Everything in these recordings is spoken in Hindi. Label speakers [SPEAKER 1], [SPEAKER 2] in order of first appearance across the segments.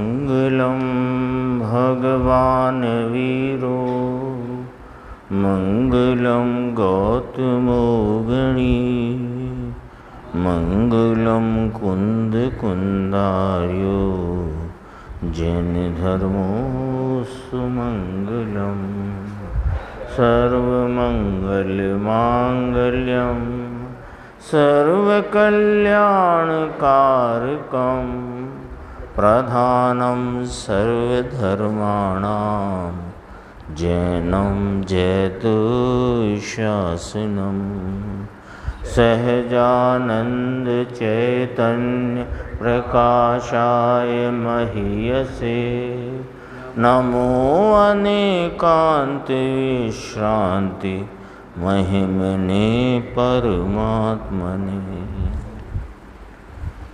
[SPEAKER 1] मङ्गलं भगवान् वीरो मङ्गलं गौतमो गणी मङ्गलं कुन्दकुन्दार्यो जैनधर्मो सुमङ्गलं सर्वमङ्गलमाङ्गल्यं सर्वकल्याणकारकं प्रधानं सर्वधर्माणां जैनं जैतशासनं सहजानंद चैतन्य प्रकाशाय महीयसे नमो अनेकांत विश्रांति महिमने परमात्मने।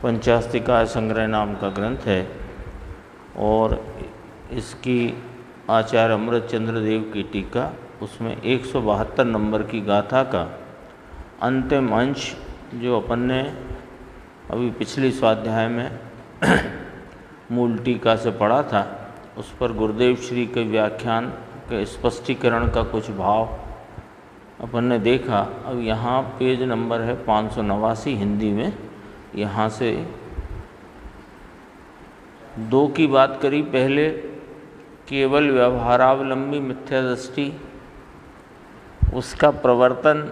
[SPEAKER 1] पंचास्तिकाय संग्रह नाम का ग्रंथ है और इसकी आचार्य अमृतचंद्र देव की टीका, उसमें 172 नंबर की गाथा का अंतिम अंश जो अपन ने अभी पिछली स्वाध्याय में मूल टीका से पढ़ा था, उस पर गुरुदेव श्री के व्याख्यान के स्पष्टीकरण का कुछ भाव अपन ने देखा। अब यहाँ पेज नंबर है 589 हिंदी में, यहाँ से 2 की बात करी पहले, केवल व्यवहारावलंबी मिथ्या दृष्टि, उसका प्रवर्तन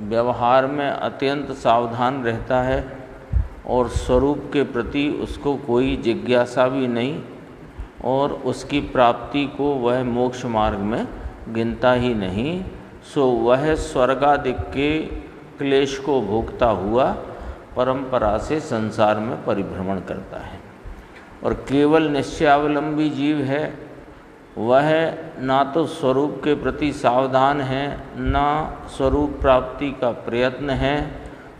[SPEAKER 1] व्यवहार में अत्यंत सावधान रहता है और स्वरूप के प्रति उसको कोई जिज्ञासा भी नहीं और उसकी प्राप्ति को वह मोक्ष मार्ग में गिनता ही नहीं, सो वह स्वर्गादि के क्लेश को भोगता हुआ परंपरा से संसार में परिभ्रमण करता है। और केवल निश्चयावलंबी जीव है, वह ना तो स्वरूप के प्रति सावधान है, ना स्वरूप प्राप्ति का प्रयत्न है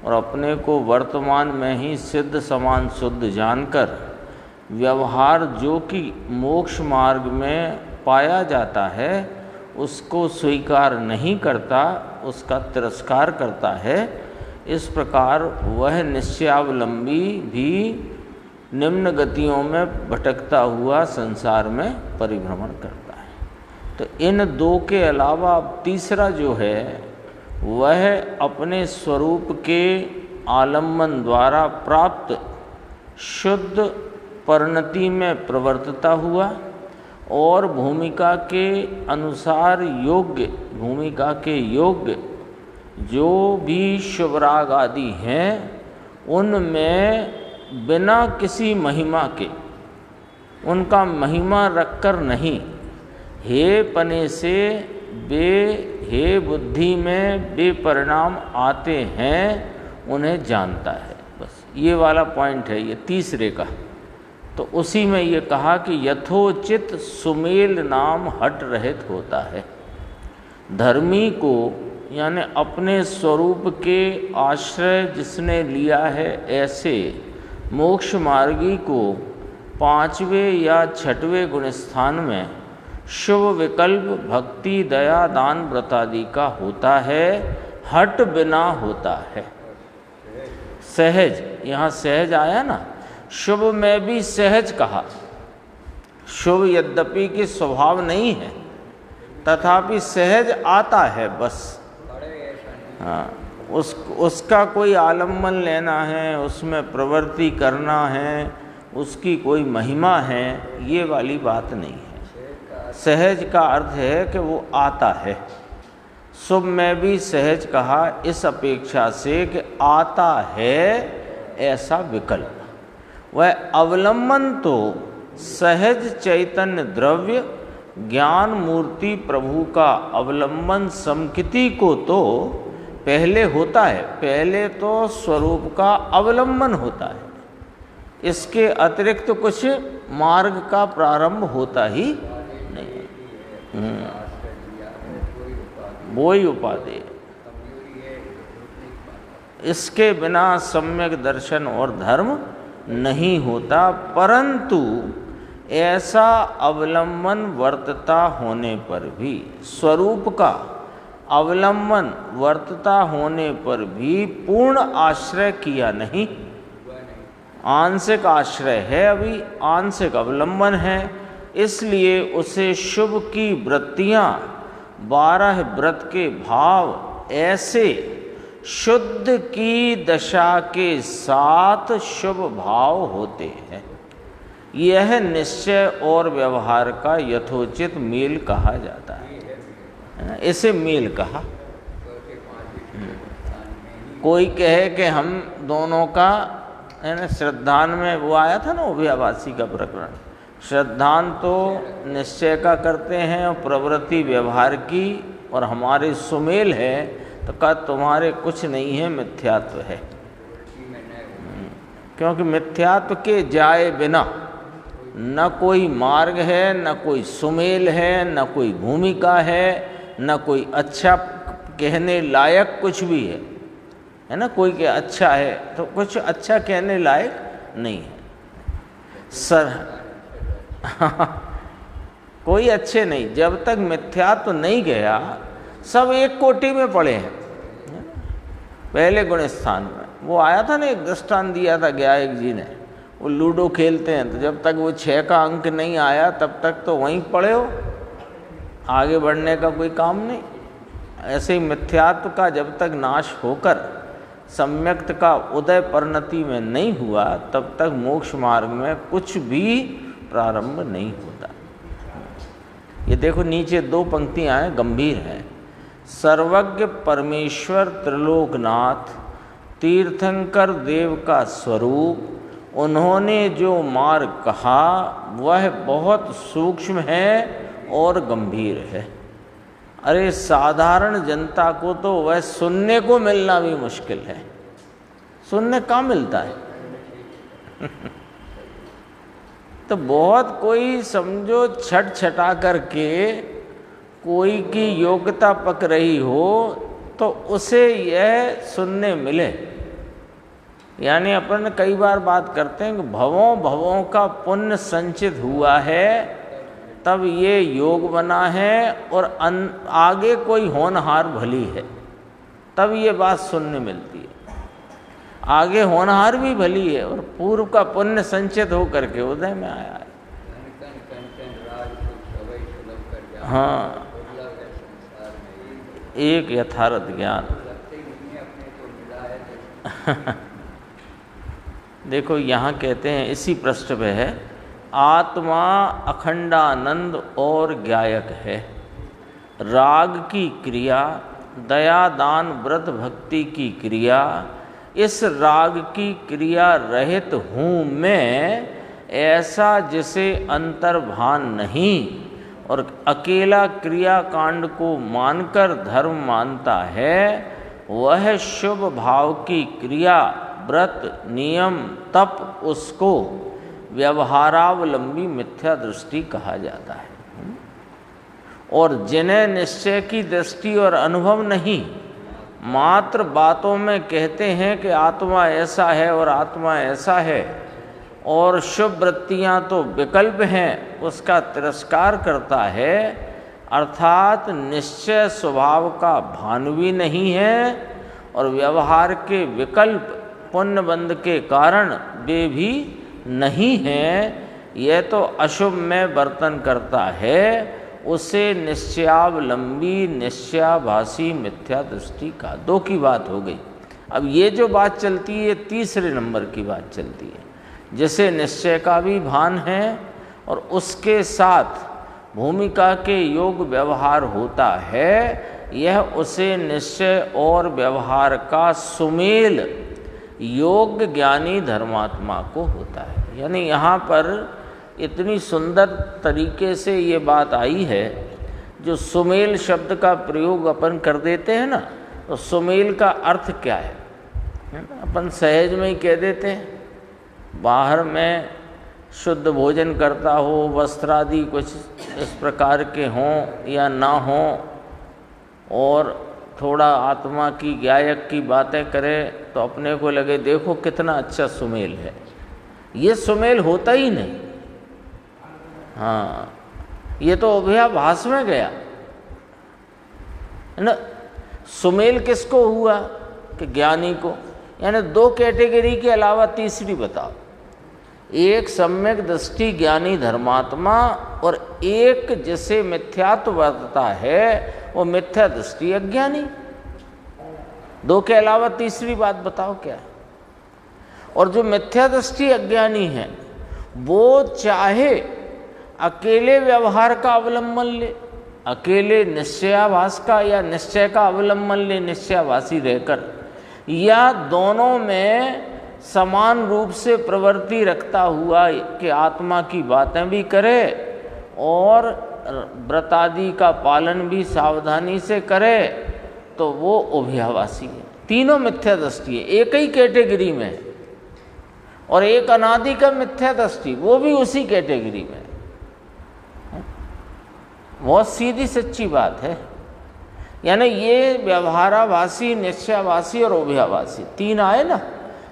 [SPEAKER 1] और अपने को वर्तमान में ही सिद्ध समान शुद्ध जानकर व्यवहार जो कि मोक्ष मार्ग में पाया जाता है उसको स्वीकार नहीं करता, उसका तिरस्कार करता है। इस प्रकार वह निश्चयावलंबी भी निम्न गतियों में भटकता हुआ संसार में परिभ्रमण करता है। तो इन 2 के अलावा तीसरा जो है वह अपने स्वरूप के आलम्बन द्वारा प्राप्त शुद्ध परिणति में प्रवर्तता हुआ और भूमिका के अनुसार योग्य, भूमिका के योग्य जो भी शुभराग आदि हैं उनमें बिना किसी महिमा के, उनका महिमा रखकर नहीं, हे पने से हे बुद्धि में बेपरिणाम आते हैं उन्हें जानता है। बस ये वाला पॉइंट है ये तीसरे का। तो उसी में ये कहा कि यथोचित सुमेल नाम हट रहित होता है। धर्मी को यानी अपने स्वरूप के आश्रय जिसने लिया है ऐसे मोक्ष मार्गी को 5वें या 6वें गुण स्थान में शुभ विकल्प भक्ति दया दान व्रतादि का होता है, हट बिना होता है। सहज, यहाँ सहज आया ना, शुभ में भी सहज कहा। शुभ यद्यपि कि स्वभाव नहीं है तथापि सहज आता है बस। हाँ, उसका कोई आलम्बन लेना है, उसमें प्रवृत्ति करना है, उसकी कोई महिमा है, ये वाली बात नहीं है। सहज का अर्थ है कि वो आता है। शुभ में भी सहज कहा इस अपेक्षा से कि आता है ऐसा विकल्प। वह अवलंबन तो सहज चैतन्य द्रव्य ज्ञान मूर्ति प्रभु का अवलंबन समकिति को तो पहले होता है, पहले तो स्वरूप का अवलंबन होता है, इसके अतिरिक्त कुछ मार्ग का प्रारंभ होता ही नहीं। वो ही उपाधि, इसके बिना सम्यक दर्शन और धर्म नहीं होता। परंतु ऐसा अवलंबन वर्तता होने पर भी, स्वरूप का अवलंबन वर्तता होने पर भी पूर्ण आश्रय किया नहीं। आंशिक आश्रय है, अभी आंशिक अवलंबन है, इसलिए उसे शुभ की वृत्तियाँ 12 व्रत के भाव ऐसे शुद्ध की दशा के साथ शुभ भाव होते हैं। यह निश्चय और व्यवहार का यथोचित मेल कहा जाता है ना, इसे मेल कहा। कोई कहे कि हम दोनों का है ना, श्रद्धान में वो आया था ना उभयाभासी का प्रकरण, श्रद्धान तो निश्चय का करते हैं और प्रवृत्ति व्यवहार की, और हमारे सुमेल है, तो कहा तुम्हारे कुछ नहीं है, मिथ्यात्व है। क्योंकि मिथ्यात्व के जाए बिना न कोई मार्ग है, न कोई सुमेल है, न कोई भूमिका है, न कोई अच्छा कहने लायक कुछ भी है ना। कोई के अच्छा है तो कुछ अच्छा कहने लायक नहीं है सर। कोई अच्छे नहीं, जब तक मिथ्यात्व नहीं गया सब एक कोटि में पड़े हैं। पहले गुण स्थान में वो आया था ना, एक दृष्टांत दिया था ज्ञायक जी ने, वो लूडो खेलते हैं तो जब तक वो 6 का अंक नहीं आया तब तक तो वहीं पड़े हो, आगे बढ़ने का कोई काम नहीं। ऐसे ही मिथ्यात्व का जब तक नाश होकर सम्यक्त का उदय परिणति में नहीं हुआ तब तक मोक्ष मार्ग में कुछ भी प्रारंभ नहीं होता। ये देखो नीचे 2 पंक्तियां हैं, गंभीर हैं। सर्वज्ञ परमेश्वर त्रिलोकनाथ तीर्थंकर देव का स्वरूप, उन्होंने जो मार्ग कहा वह बहुत सूक्ष्म है और गंभीर है। अरे साधारण जनता को तो वह सुनने को मिलना भी मुश्किल है। सुनने कहाँ मिलता है? तो बहुत कोई समझो छट छटा करके कोई की योग्यता पक रही हो तो उसे यह सुनने मिले। यानी अपन कई बार बात करते हैं कि भवों भवों का पुण्य संचित हुआ है तब ये योग बना है, और आगे कोई होनहार भली है तब ये बात सुनने मिलती है। आगे होनहार भी भली है और पूर्व का पुण्य संचित होकर के उदय में आया है। हाँ, एक यथार्थ ज्ञान। देखो यहाँ कहते हैं, इसी पृष्ठ पे है, आत्मा अखंडानंद और ज्ञायक है। राग की क्रिया, दया दान व्रत भक्ति की क्रिया, इस राग की क्रिया रहित हूँ मैं, ऐसा जिसे अंतर्भान नहीं और अकेला क्रिया कांड को मानकर धर्म मानता है, वह शुभ भाव की क्रिया व्रत नियम तप उसको व्यवहारावलंबी मिथ्या दृष्टि कहा जाता है। और जिन्हें निश्चय की दृष्टि और अनुभव नहीं, मात्र बातों में कहते हैं कि आत्मा ऐसा है और आत्मा ऐसा है और शुभ वृत्तियाँ तो विकल्प हैं, उसका तिरस्कार करता है। अर्थात निश्चय स्वभाव का भान भी नहीं है और व्यवहार के विकल्प पुण्य बंध के कारण वे भी नहीं हैं। यह तो अशुभ में वर्तन करता है, उसे निश्चयावलंबी निश्चयाभासी मिथ्या दृष्टि का। 2 की बात हो गई। अब ये जो बात चलती है, तीसरे नंबर की बात चलती है, जिसे निश्चय का भी भान है और उसके साथ भूमिका के योग व्यवहार होता है। यह उसे निश्चय और व्यवहार का सुमेल योग्य ज्ञानी धर्मात्मा को होता है। यानी यहाँ पर इतनी सुंदर तरीके से ये बात आई है। जो सुमेल शब्द का प्रयोग अपन कर देते हैं ना, तो सुमेल का अर्थ क्या है ना, अपन सहज में ही कह देते हैं। बाहर में शुद्ध भोजन करता हो, वस्त्रादि कुछ इस प्रकार के हों या ना हों, और थोड़ा आत्मा की ज्ञायक की बातें करे तो अपने को लगे देखो कितना अच्छा सुमेल है। ये सुमेल होता ही नहीं। हाँ, ये तो अभ्याभास में गया है ना। सुमेल किसको हुआ कि ज्ञानी को, यानी 2 कैटेगरी के अलावा तीसरी बताओ। एक सम्यक दृष्टि ज्ञानी धर्मात्मा और एक जिसे मिथ्यात्व वर्तता है वो मिथ्या दृष्टि अज्ञानी। दो के अलावा तीसरी बात बताओ क्या है? और जो मिथ्या दृष्टि अज्ञानी है वो चाहे अकेले व्यवहार का अवलंबन ले, अकेले निश्चयाभास का या निश्चय का अवलंबन ले निश्चयाभासी रहकर, या दोनों में समान रूप से प्रवृत्ति रखता हुआ कि आत्मा की बातें भी करे और व्रतादि का पालन भी सावधानी से करे, तो वो उभयावासी है। तीनों मिथ्या दृष्टि है, एक ही कैटेगरी में है। और एक अनादि का मिथ्या दृष्टि, वो भी उसी कैटेगरी में है। बहुत सीधी सच्ची बात है। यानी ये व्यवहाराभासी, निश्चयाभासी और उभयाभासी तीन आए ना,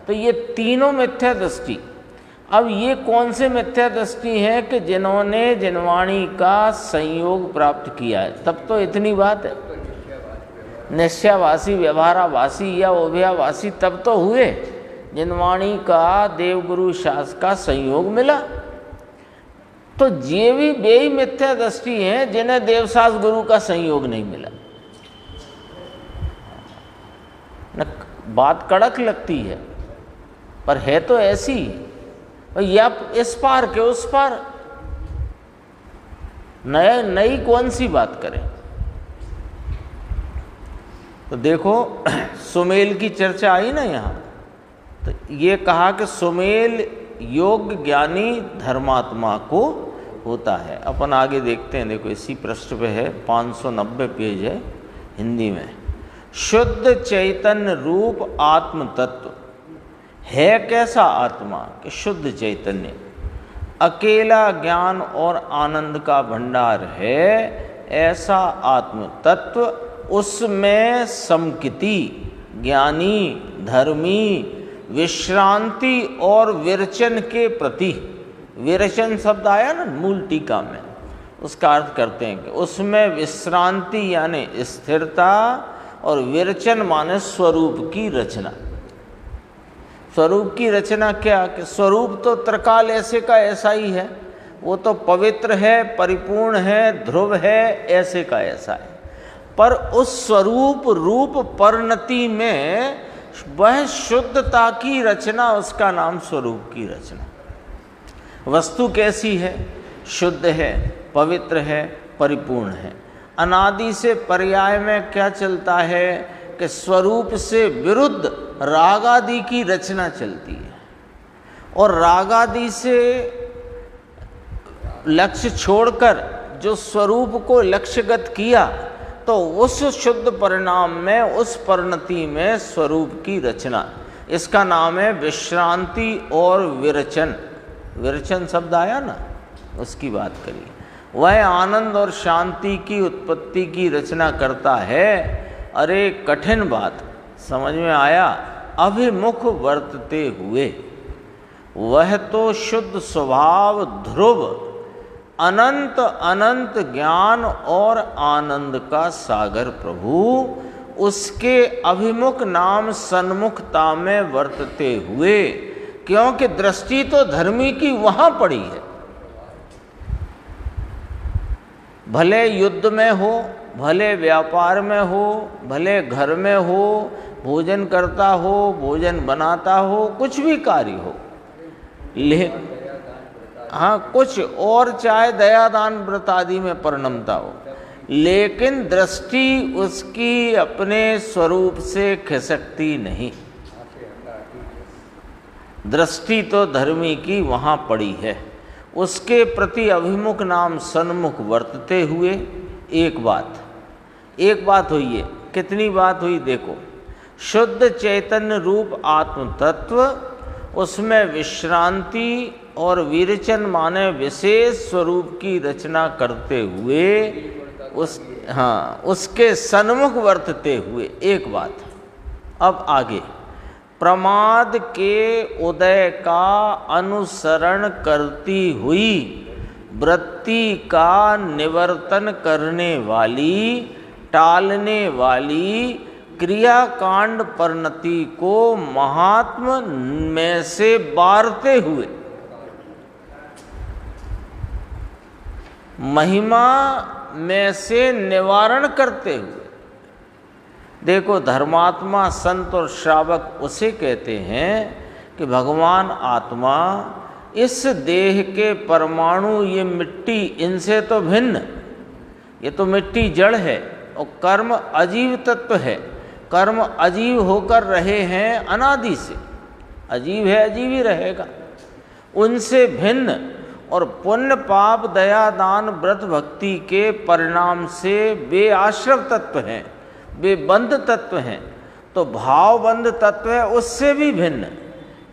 [SPEAKER 1] तो ये तीनों मिथ्या दृष्टि। अब ये कौन से मिथ्या दृष्टि है कि जिन्होंने जिनवाणी का संयोग प्राप्त किया है, तब तो इतनी बात है। निश्चयाभासी, व्यवहाराभासी या उभयाभासी तब तो हुए जिनवाणी का देवगुरु शास्त्र का संयोग मिला। तो ये भी बेही मिथ्या दृष्टि हैं जिन्हें देवशास्त्र गुरु का संयोग नहीं मिला। न बात कड़क लगती है पर है तो ऐसी, या इस पार के उस पार, नई कौन सी बात करें। तो देखो सुमेल की चर्चा आई ना यहाँ, तो ये कहा कि सुमेल योग ज्ञानी धर्मात्मा को होता है। अपन आगे देखते हैं, देखो इसी पृष्ठ पे है, 590 पेज है हिंदी में। शुद्ध चैतन्य रूप आत्म तत्व है कैसा आत्मा कि शुद्ध चैतन्य, अकेला ज्ञान और आनंद का भंडार है ऐसा आत्म तत्व। उसमें समकिति, ज्ञानी, धर्मी, विश्रांति और विरचन के प्रति, विरचन शब्द आया ना मूल टीका में, उसका अर्थ करते हैं कि उसमें विश्रांति यानी स्थिरता और विरचन माने स्वरूप की रचना। स्वरूप की रचना क्या कि स्वरूप तो त्रिकाल ऐसे का ऐसा ही है, वो तो पवित्र है, परिपूर्ण है, ध्रुव है, ऐसे का ऐसा है। पर उस स्वरूप रूप परिणति में वह शुद्धता की रचना, उसका नाम स्वरूप की रचना। वस्तु कैसी है? शुद्ध है, पवित्र है, परिपूर्ण है। अनादि से पर्याय में क्या चलता है कि स्वरूप से विरुद्ध रागादि की रचना चलती है, और रागादि से लक्ष्य छोड़कर जो स्वरूप को लक्ष्यगत किया, तो उस शुद्ध परिणाम में, उस परिणति में स्वरूप की रचना, इसका नाम है विश्रांति और विरचन। विरचन शब्द आया ना, उसकी बात करिए। वह आनंद और शांति की उत्पत्ति की रचना करता है। अरे कठिन बात समझ में आया? अभिमुख वर्तते हुए वह तो शुद्ध स्वभाव, ध्रुव, अनंत अनंत ज्ञान और आनंद का सागर प्रभु, उसके अभिमुख नाम सन्मुखता में वर्तते हुए, क्योंकि दृष्टि तो धर्मी की वहां पड़ी है। भले युद्ध में हो, भले व्यापार में हो, भले घर में हो, भोजन करता हो, भोजन बनाता हो, कुछ भी कार्य हो, हाँ कुछ और, चाहे दया दान व्रत आदि में परिणमता हो, लेकिन दृष्टि उसकी अपने स्वरूप से खिसकती नहीं। दृष्टि तो धर्मी की वहाँ पड़ी है, उसके प्रति अभिमुख नाम सन्मुख वर्तते हुए। एक बात हुई है। कितनी बात हुई देखो, शुद्ध चैतन्य रूप आत्म तत्व, उसमें विश्रांति और विरचन माने विशेष स्वरूप की रचना करते हुए, उसके सन्मुख वर्तते हुए। एक बात। अब आगे, प्रमाद के उदय का अनुसरण करती हुई वृत्ति का निवर्तन करने वाली, टालने वाली क्रियाकांड परिणति को महात्म में से बारते हुए, महिमा में से निवारण करते हुए। देखो, धर्मात्मा संत और श्रावक उसे कहते हैं कि भगवान आत्मा इस देह के परमाणु, ये मिट्टी, इनसे तो भिन्न, ये तो मिट्टी जड़ है और कर्म अजीव तत्व है। कर्म अजीव होकर रहे हैं अनादि से, अजीव है, अजीव ही रहेगा। उनसे भिन्न और पुण्य पाप दया दान व्रत भक्ति के परिणाम से वे आश्रव तत्व हैं, वे बंध तत्व हैं। तो भावबंध तत्व है, उससे भी भिन्न।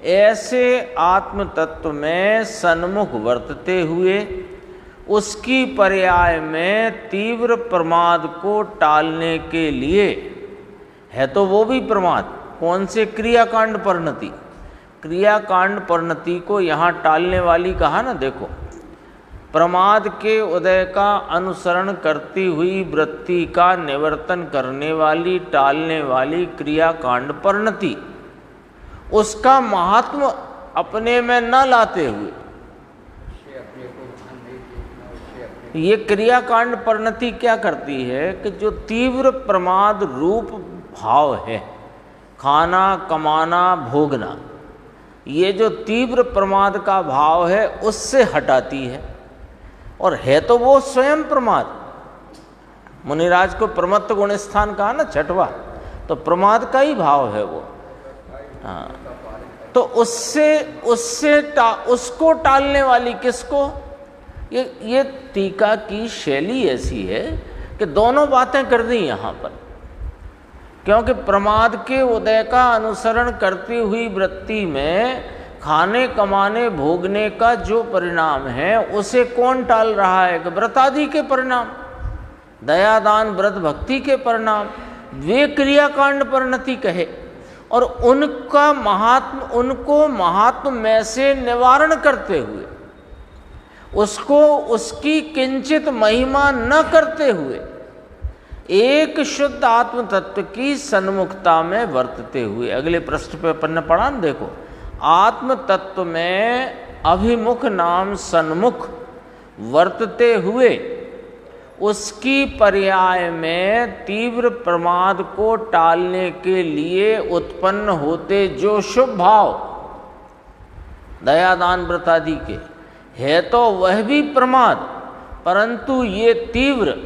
[SPEAKER 1] ऐसे आत्म तत्व में सन्मुख वर्तते हुए उसकी पर्याय में तीव्र प्रमाद को टालने के लिए, है तो वो भी प्रमाद, कौन से क्रियाकांड परिणति, क्रियाकांड परिणति को यहाँ टालने वाली कहा ना। देखो, प्रमाद के उदय का अनुसरण करती हुई वृत्ति का निवर्तन करने वाली, टालने वाली क्रियाकांड परिणति, उसका महात्म अपने में न लाते हुए ये क्रियाकांड परिणति क्या करती है कि जो तीव्र प्रमाद रूप भाव है, खाना कमाना भोगना, ये जो तीव्र प्रमाद का भाव है उससे हटाती है। और है तो वो स्वयं प्रमाद। मुनिराज को प्रमत्त गुण स्थान कहा ना, छठवा, तो प्रमाद का ही भाव है वो। हाँ, तो उसको टालने वाली किसको, ये टीका की शैली ऐसी है कि दोनों बातें कर दी यहाँ पर। क्योंकि प्रमाद के उदय का अनुसरण करती हुई वृत्ति में खाने कमाने भोगने का जो परिणाम है उसे कौन टाल रहा है कि व्रतादि के परिणाम, दया दान व्रत भक्ति के परिणाम, वे क्रियाकांड परिणति कहे। और उनको महात्म में से निवारण करते हुए, उसको उसकी किंचित महिमा न करते हुए, एक शुद्ध आत्म तत्व की सन्मुखता में वर्तते हुए। अगले पृष्ठ पे अपन ने पढ़ा ना, देखो, आत्म तत्व में अभिमुख नाम सन्मुख वर्तते हुए उसकी पर्याय में तीव्र प्रमाद को टालने के लिए उत्पन्न होते जो शुभ भाव दया दान व्रत आदि के है, तो वह भी प्रमाद, परंतु ये तीव्र,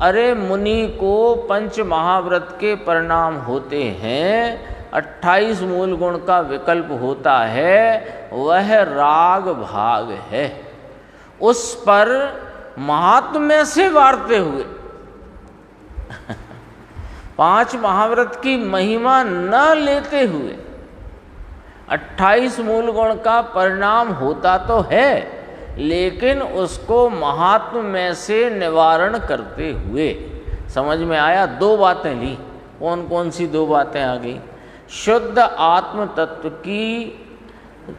[SPEAKER 1] अरे मुनि को पंच महाव्रत के परिणाम होते हैं, 28 मूल गुण का विकल्प होता है, वह राग भाग है। उस पर महात्म्य से वारते हुए 5 महाव्रत की महिमा न लेते हुए 28 मूल गुण का परिणाम होता तो है, लेकिन उसको महात्म में से निवारण करते हुए। समझ में आया? 2 बातें ली। कौन कौन सी 2 बातें आ गई? शुद्ध आत्म तत्व की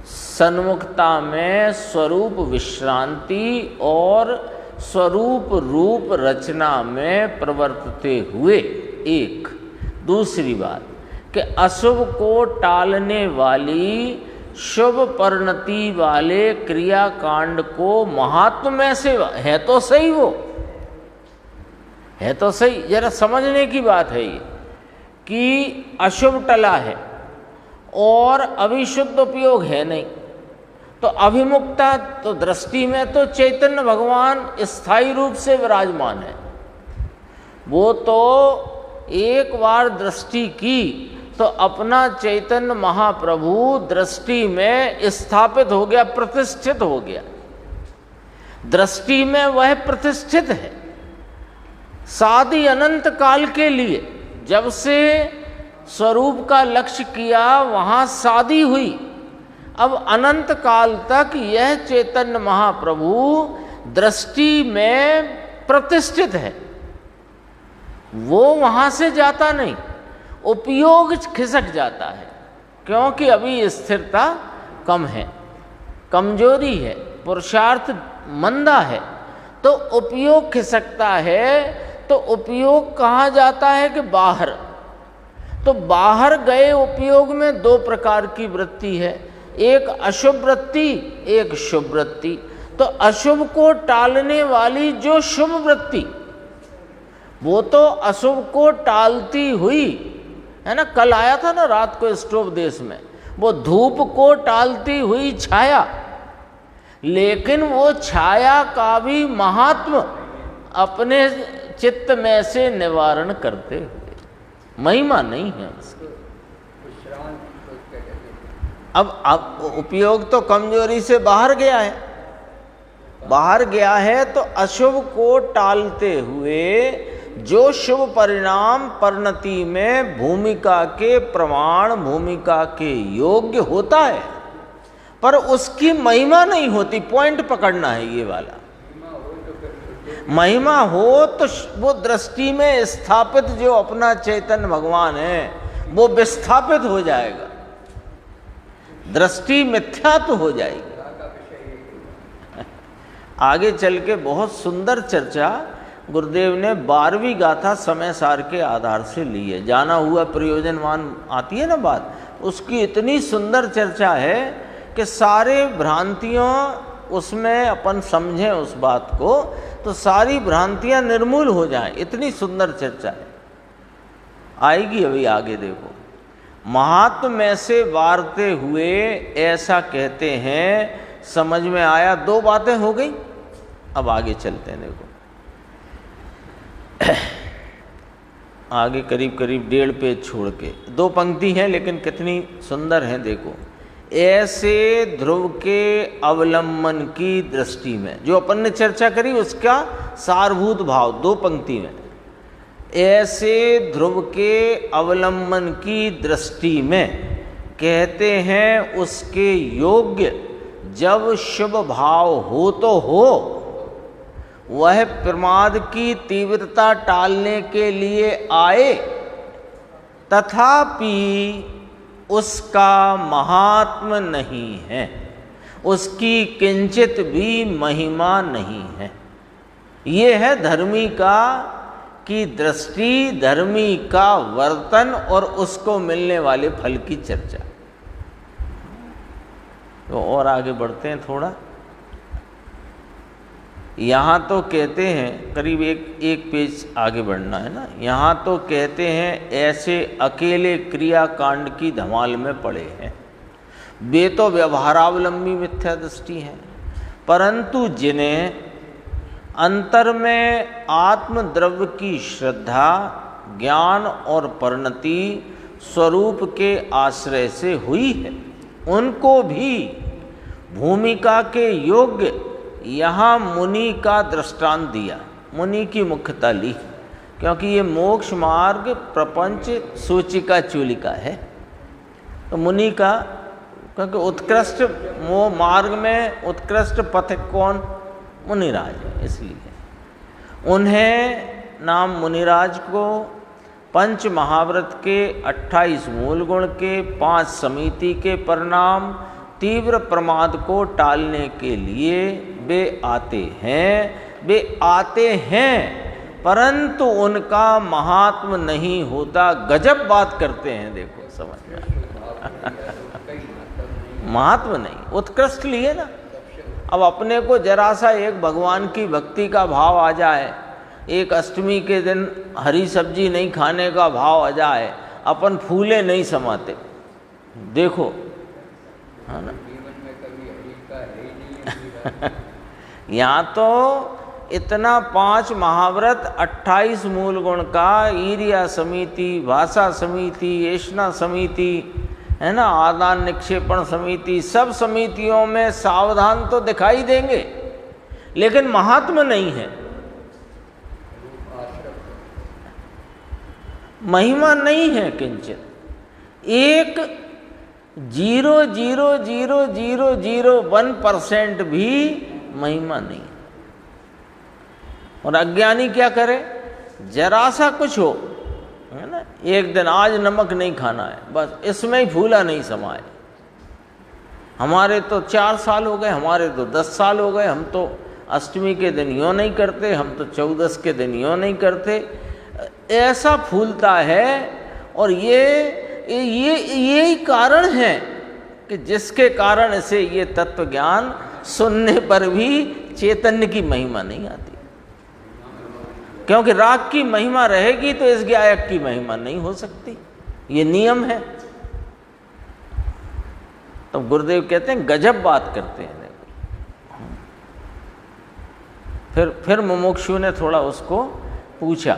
[SPEAKER 1] सन्मुखता में स्वरूप विश्रांति और स्वरूप रूप रचना में प्रवर्तते हुए एक। दूसरी बात कि अशुभ को टालने वाली शुभ परिणति वाले क्रियाकांड को महात्म में से, है तो सही, वो है तो सही, जरा समझने की बात है ये कि अशुभ टला है और अभिशुद्ध उपयोग है नहीं, तो अभिमुक्ता तो दृष्टि में तो चैतन्य भगवान स्थायी रूप से विराजमान है। वो तो एक बार दृष्टि की तो अपना चैतन्य महाप्रभु दृष्टि में स्थापित हो गया, प्रतिष्ठित हो गया। दृष्टि में वह प्रतिष्ठित है सादि अनंत काल के लिए। जब से स्वरूप का लक्ष्य किया वहाँ शादी हुई, अब अनंत काल तक यह चैतन्य महाप्रभु दृष्टि में प्रतिष्ठित है, वो वहाँ से जाता नहीं, उपयोग खिसक जाता है, क्योंकि अभी स्थिरता कम है, कमजोरी है, पुरुषार्थ मंदा है, तो उपयोग खिसकता है। तो उपयोग कहाँ जाता है कि बाहर। तो बाहर गए उपयोग में 2 प्रकार की वृत्ति है, एक अशुभ वृत्ति, एक शुभ वृत्ति। तो अशुभ को टालने वाली जो शुभ वृत्ति, वो तो अशुभ को टालती हुई है ना। कल आया था ना रात को स्टोव देश में, वो धूप को टालती हुई छाया, लेकिन वो छाया का भी महात्म अपने चित्त में से निवारण करते हुए, महिमा नहीं है उसकी। अब उपयोग तो कमजोरी से बाहर गया है, बाहर गया है, तो अशुभ को टालते हुए जो शुभ परिणाम परिणति में भूमिका के प्रमाण, भूमिका के योग्य होता है, पर उसकी महिमा नहीं होती। पॉइंट पकड़ना है ये वाला। महिमा हो तो वो दृष्टि में स्थापित जो अपना चैतन्य भगवान है वो विस्थापित हो जाएगा, दृष्टि मिथ्या तो हो जाएगी। आगे चल के बहुत सुंदर चर्चा गुरुदेव ने 12वीं गाथा समय सार के आधार से ली है। जाना हुआ प्रयोजनवान आती है ना बात, उसकी इतनी सुंदर चर्चा है कि सारे भ्रांतियों उसमें अपन समझें उस बात को तो सारी भ्रांतियां निर्मूल हो जाएं। इतनी सुंदर चर्चा है, आएगी अभी आगे देखो। महात्म में से वारते हुए ऐसा कहते हैं, समझ में आया। 2 बातें हो गई, अब आगे चलते हैं। देखो आगे करीब करीब 1.5 पेज छोड़ के 2 पंक्ति हैं, लेकिन कितनी सुंदर हैं देखो। ऐसे ध्रुव के अवलंबन की दृष्टि में, जो अपन ने चर्चा करी उसका सारभूत भाव 2 पंक्ति में। ऐसे ध्रुव के अवलंबन की दृष्टि में कहते हैं उसके योग्य जब शुभ भाव हो तो हो, वह प्रमाद की तीव्रता टालने के लिए आए, तथापि उसका महात्म नहीं है, उसकी किंचित भी महिमा नहीं है। ये है धर्मी का की दृष्टि, धर्मी का वर्तन और उसको मिलने वाले फल की चर्चा। तो और आगे बढ़ते हैं थोड़ा। यहाँ तो कहते हैं करीब एक पेज आगे बढ़ना है ना। यहाँ तो कहते हैं ऐसे अकेले क्रियाकांड की धमाल में पड़े हैं, वे तो व्यवहारावलंबी मिथ्या दृष्टि हैं, परंतु जिन्हें अंतर में आत्मद्रव्य की श्रद्धा, ज्ञान और परिणति स्वरूप के आश्रय से हुई है, उनको भी भूमिका के योग्य यहाँ मुनि का दृष्टांत दिया। मुनि की मुख्यता ली, क्योंकि ये मोक्ष मार्ग प्रपंच सूचिका चूलिका है। तो मुनि का, क्योंकि उत्कृष्ट वो मार्ग में उत्कृष्ट पथिक कौन? मुनिराज है, इसलिए उन्हें नाम मुनिराज को पंच महाव्रत के 28 मूल गुण के 5 समिति के परिणाम तीव्र प्रमाद को टालने के लिए वे आते हैं, परंतु उनका महात्म नहीं होता। गजब बात करते हैं, देखो समझ में महात्म नहीं, उत्कृष्ट लिए ना। अब अपने को जरा सा एक भगवान की भक्ति का भाव आ जाए, एक अष्टमी के दिन हरी सब्जी नहीं खाने का भाव आ जाए, अपन फूले नहीं समाते। देखो है ना यहाँ तो इतना 5 महाव्रत, 28 मूल गुण का, ईरिया समिति, भाषा समिति, ऐष्णा समिति है ना, आदान निक्षेपण समिति, सब समितियों में सावधान तो दिखाई देंगे, लेकिन महात्म नहीं है, महिमा नहीं है किंचित। एक 0.00001% भी महिमा नहीं। और अज्ञानी क्या करे, जरा सा कुछ हो है ना, एक दिन आज नमक नहीं खाना है, बस इसमें ही फूला नहीं समाए। हमारे तो 4 साल हो गए, हमारे तो 10 साल हो गए, हम तो अष्टमी के दिन यूँ नहीं करते, हम तो 14 के दिन यूँ नहीं करते। ऐसा फूलता है। और यही कारण है कि जिसके कारण से ये तत्व ज्ञान सुनने पर भी चैतन्य की महिमा नहीं आती, क्योंकि राग की महिमा रहेगी तो इस गायक की महिमा नहीं हो सकती, ये नियम है। तो गुरुदेव कहते हैं गजब बात करते हैं। फिर मुमुक्षु ने थोड़ा उसको पूछा,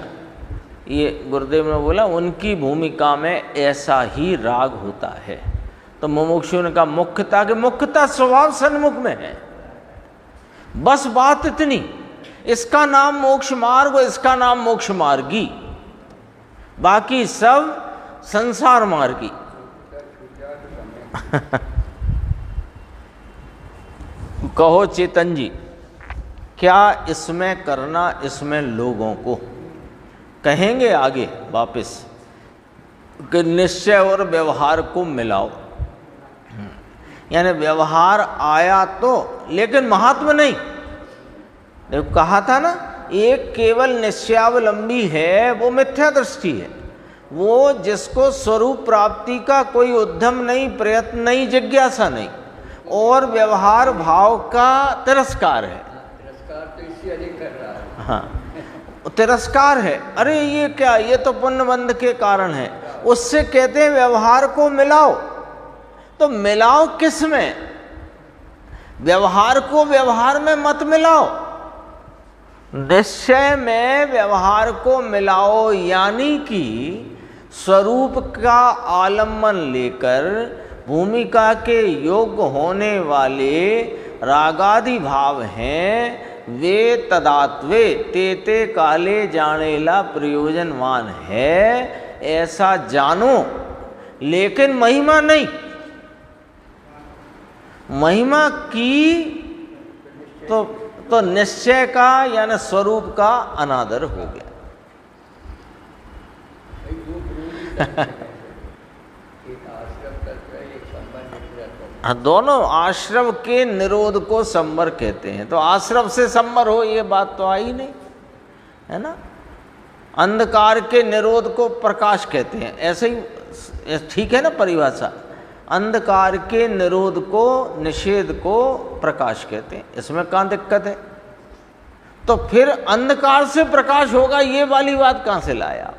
[SPEAKER 1] ये गुरुदेव ने बोला उनकी भूमिका में ऐसा ही राग होता है। तो मुमुक्षु ने कहा मुख्यता स्वभाव सन्मुख में है, बस बात इतनी, इसका नाम मोक्ष मार्ग और इसका नाम मोक्ष मार्गी, बाकी सब संसार मार्गी। कहो चेतन जी, क्या इसमें करना, इसमें लोगों को कहेंगे आगे वापस कि निश्चय और व्यवहार को मिलाओ, यानी व्यवहार आया तो, लेकिन महात्मा नहीं। देखो कहा था ना, एक केवल निश्चयावलंबी है वो मिथ्या दृष्टि है, वो जिसको स्वरूप प्राप्ति का कोई उद्यम नहीं, प्रयत्न नहीं, जिज्ञासा नहीं, और व्यवहार भाव का तिरस्कार है।
[SPEAKER 2] तिरस्कार तो इससे अधिक कर रहा है।
[SPEAKER 1] हाँ, तिरस्कार है, अरे ये क्या, ये तो पुण्यबंध के कारण है, उससे कहते हैं व्यवहार को मिलाओ। तो मिलाओ किस में? व्यवहार को व्यवहार में मत मिलाओ, निश्चय में व्यवहार को मिलाओ, यानी कि स्वरूप का आलम्बन लेकर भूमिका के योग्य होने वाले रागादि भाव हैं, वे तदात्वे तेते काले जानेला प्रयोजनवान है, ऐसा जानो, लेकिन महिमा नहीं। महिमा की तो निश्चय का यानी स्वरूप का अनादर हो गया। दोनों आश्रव के निरोध को संवर कहते हैं, तो आश्रव से संवर हो ये बात तो आई नहीं है ना। अंधकार के निरोध को प्रकाश कहते हैं, ऐसे ही ठीक है ना परिभाषा। अंधकार के निरोध को, निषेध को प्रकाश कहते हैं, इसमें कहाँ दिक्कत है? तो फिर अंधकार से प्रकाश होगा ये वाली बात कहाँ से लाया?